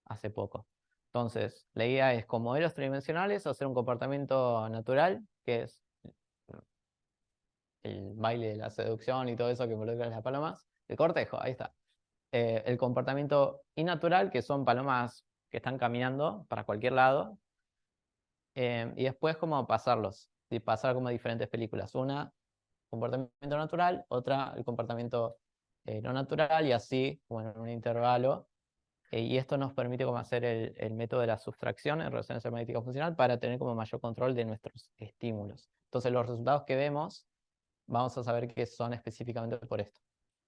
hace poco. Entonces, la idea es con modelos tridimensionales hacer un comportamiento natural, que es el baile de la seducción y todo eso que involucra a las palomas. El cortejo, ahí está. El comportamiento innatural, que son palomas que están caminando para cualquier lado. Y después como pasarlos, y pasar como diferentes películas. Una, comportamiento natural, otra, el comportamiento no natural, y así, bueno, en un intervalo. Y esto nos permite como hacer el método de la sustracción en resonancia magnética funcional para tener como mayor control de nuestros estímulos. Entonces los resultados que vemos, vamos a saber que son específicamente por esto.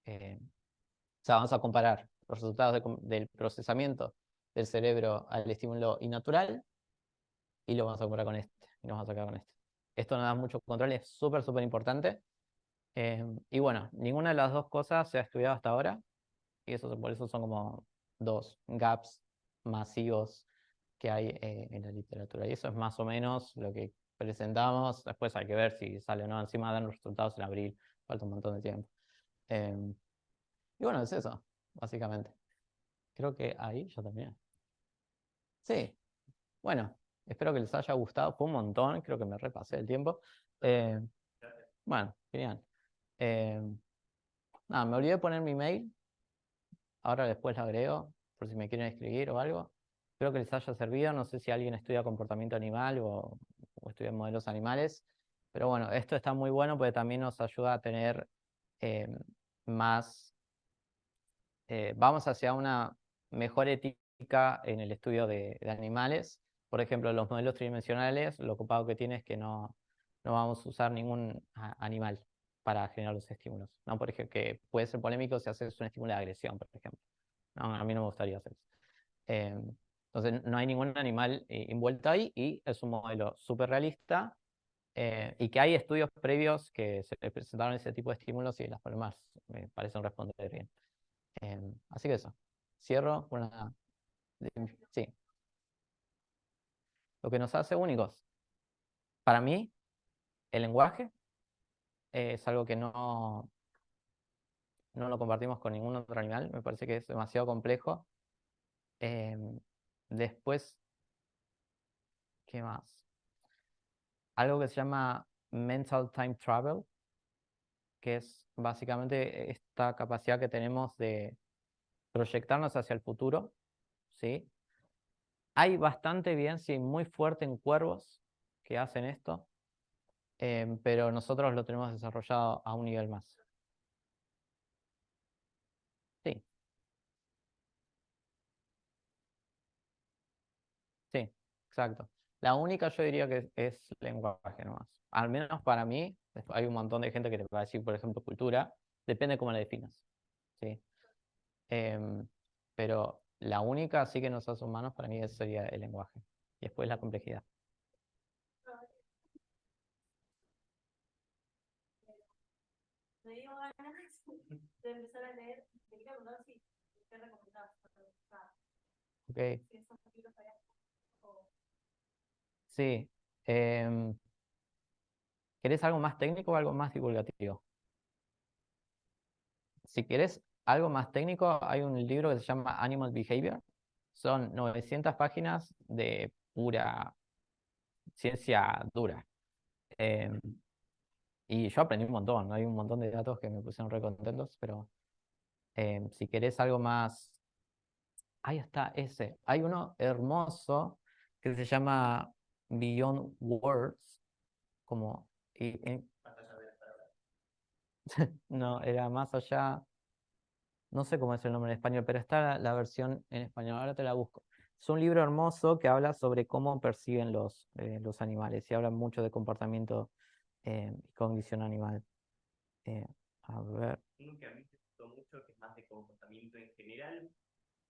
O sea, vamos a comparar los resultados del procesamiento del cerebro al estímulo innatural y lo vamos a comparar con este. Y nos vamos a quedar con este. Esto nos da mucho control, es súper, súper importante. Y bueno, ninguna de las dos cosas se ha estudiado hasta ahora. Y por eso son como dos gaps masivos que hay en la literatura. Y eso es más o menos lo que presentamos. Después hay que ver si sale o no. Encima dan los resultados en abril. Falta un montón de tiempo. Y bueno, es eso, básicamente. Creo que ahí yo también. Sí, bueno, espero que les haya gustado. Fue un montón, creo que me repasé el tiempo. Bueno, genial. Nada, me olvidé de poner mi mail. Ahora después lo agrego, por si me quieren escribir o algo. Espero que les haya servido. No sé si alguien estudia comportamiento animal o estudia modelos animales. Pero bueno, esto está muy bueno porque también nos ayuda a tener más... vamos hacia una mejor ética en el estudio de animales. Por ejemplo, los modelos tridimensionales, lo ocupado que tiene es que no vamos a usar ningún animal para generar los estímulos. ¿No? Por ejemplo, que puede ser polémico si haces un estímulo de agresión, por ejemplo. No, a mí no me gustaría hacer eso. Entonces, no hay ningún animal envuelto ahí y es un modelo súper realista y que hay estudios previos que se presentaron ese tipo de estímulos y las palomas me parecen responder bien. Así que eso. Cierro con una... Sí. Lo que nos hace únicos. Para mí, el lenguaje es algo que no lo compartimos con ningún otro animal. Me parece que es demasiado complejo. Después, ¿qué más? Algo que se llama mental time travel, que es básicamente esta capacidad que tenemos de proyectarnos hacia el futuro, ¿sí? Hay bastante evidencia y muy fuerte en cuervos que hacen esto, pero nosotros lo tenemos desarrollado a un nivel más. Sí, sí, exacto. La única yo diría que es lenguaje nomás. Al menos para mí, hay un montón de gente que te va a decir, por ejemplo, cultura, depende cómo la definas, ¿sí? Em, pero la única sí que nos hace humanos para mí sería el lenguaje. Y después la complejidad. Me dio ganas de empezar a leer. Te quiero preguntar si te recomendás para empezar. Ok, Si esos libros habían o sí. Em, ¿Querés algo más técnico o algo más divulgativo? Si querés algo más técnico, hay un libro que se llama Animal Behavior. Son 900 páginas de pura ciencia dura. Em, y yo aprendí un montón, ¿no? Hay un montón de datos que me pusieron re contentos, pero si querés algo más, ahí está ese. Hay uno hermoso que se llama Beyond Words, como, no, era más allá, no sé cómo es el nombre en español, pero está la versión en español, ahora te la busco. Es un libro hermoso que habla sobre cómo perciben los animales y habla mucho de comportamiento y cognición animal. Eh, a ver, Uno que a mí me gustó mucho, que es más de comportamiento en general,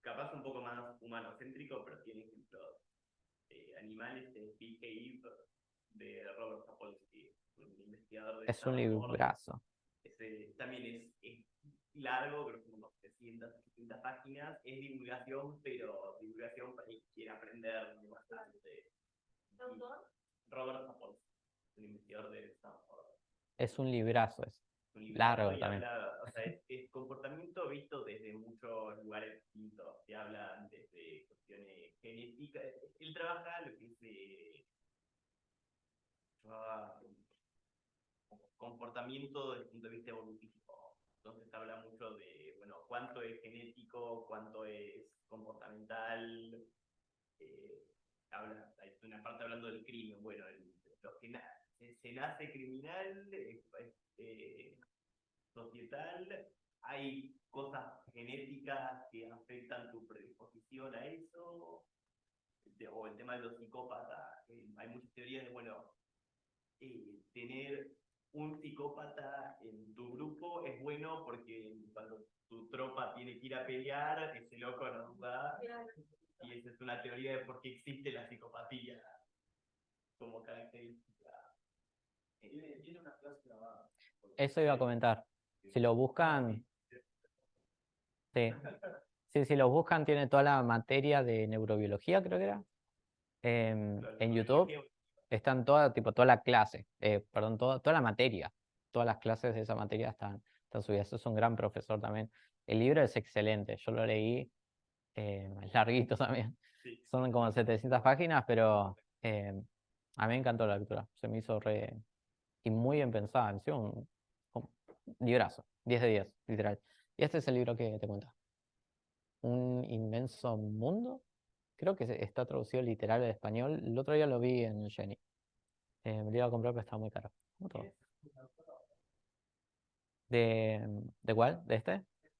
capaz un poco más humanocéntrico, pero tiene ejemplos animales, de Behave, de Robert Sapolsky, un investigador de es un Stanford. librazo. También es largo, creo que como unos 300, 700 páginas. Es divulgación, pero divulgación para quien quiera aprender bastante. ¿qué autor? Robert Sapolsky, un investigador de Stanford. Es un librazo, es Un librazo largo y también. habla, o sea, es comportamiento visto desde muchos lugares distintos. Se habla desde cuestiones genéticas. Él trabaja lo que es comportamiento desde el punto de vista evolutivo. Entonces habla mucho de, bueno, cuánto es genético, cuánto es comportamental. Hay una parte hablando del crimen. Bueno, lo que se nace criminal, societal, hay cosas genéticas que afectan tu predisposición a eso, o el tema de los psicópatas. Hay muchas teorías de, bueno, tener un psicópata en tu grupo es bueno porque cuando tu tropa tiene que ir a pelear, ese loco no duda. Y esa es una teoría de por qué existe la psicopatía como característica. Tiene una clase grabada. Eso iba a comentar. Si lo buscan, sí. Sí, si lo buscan, tiene toda la materia de neurobiología, creo que era. En YouTube están toda la clase, perdón, toda la materia. Todas las clases de esa materia están subidas. Es un gran profesor también. El libro es excelente. Yo lo leí, es larguito también. Sí. Son como 700 páginas, pero a mí me encantó la lectura. Se me hizo re... Y muy bien pensada. Encima un librazo. 10 de 10, literal. Y este es el libro que te cuenta. Un inmenso mundo. Creo que está traducido literal al español. El otro día lo vi en Jenny. Me lo iba a comprar, pero estaba muy caro. Como todo. ¿De cuál? ¿De este?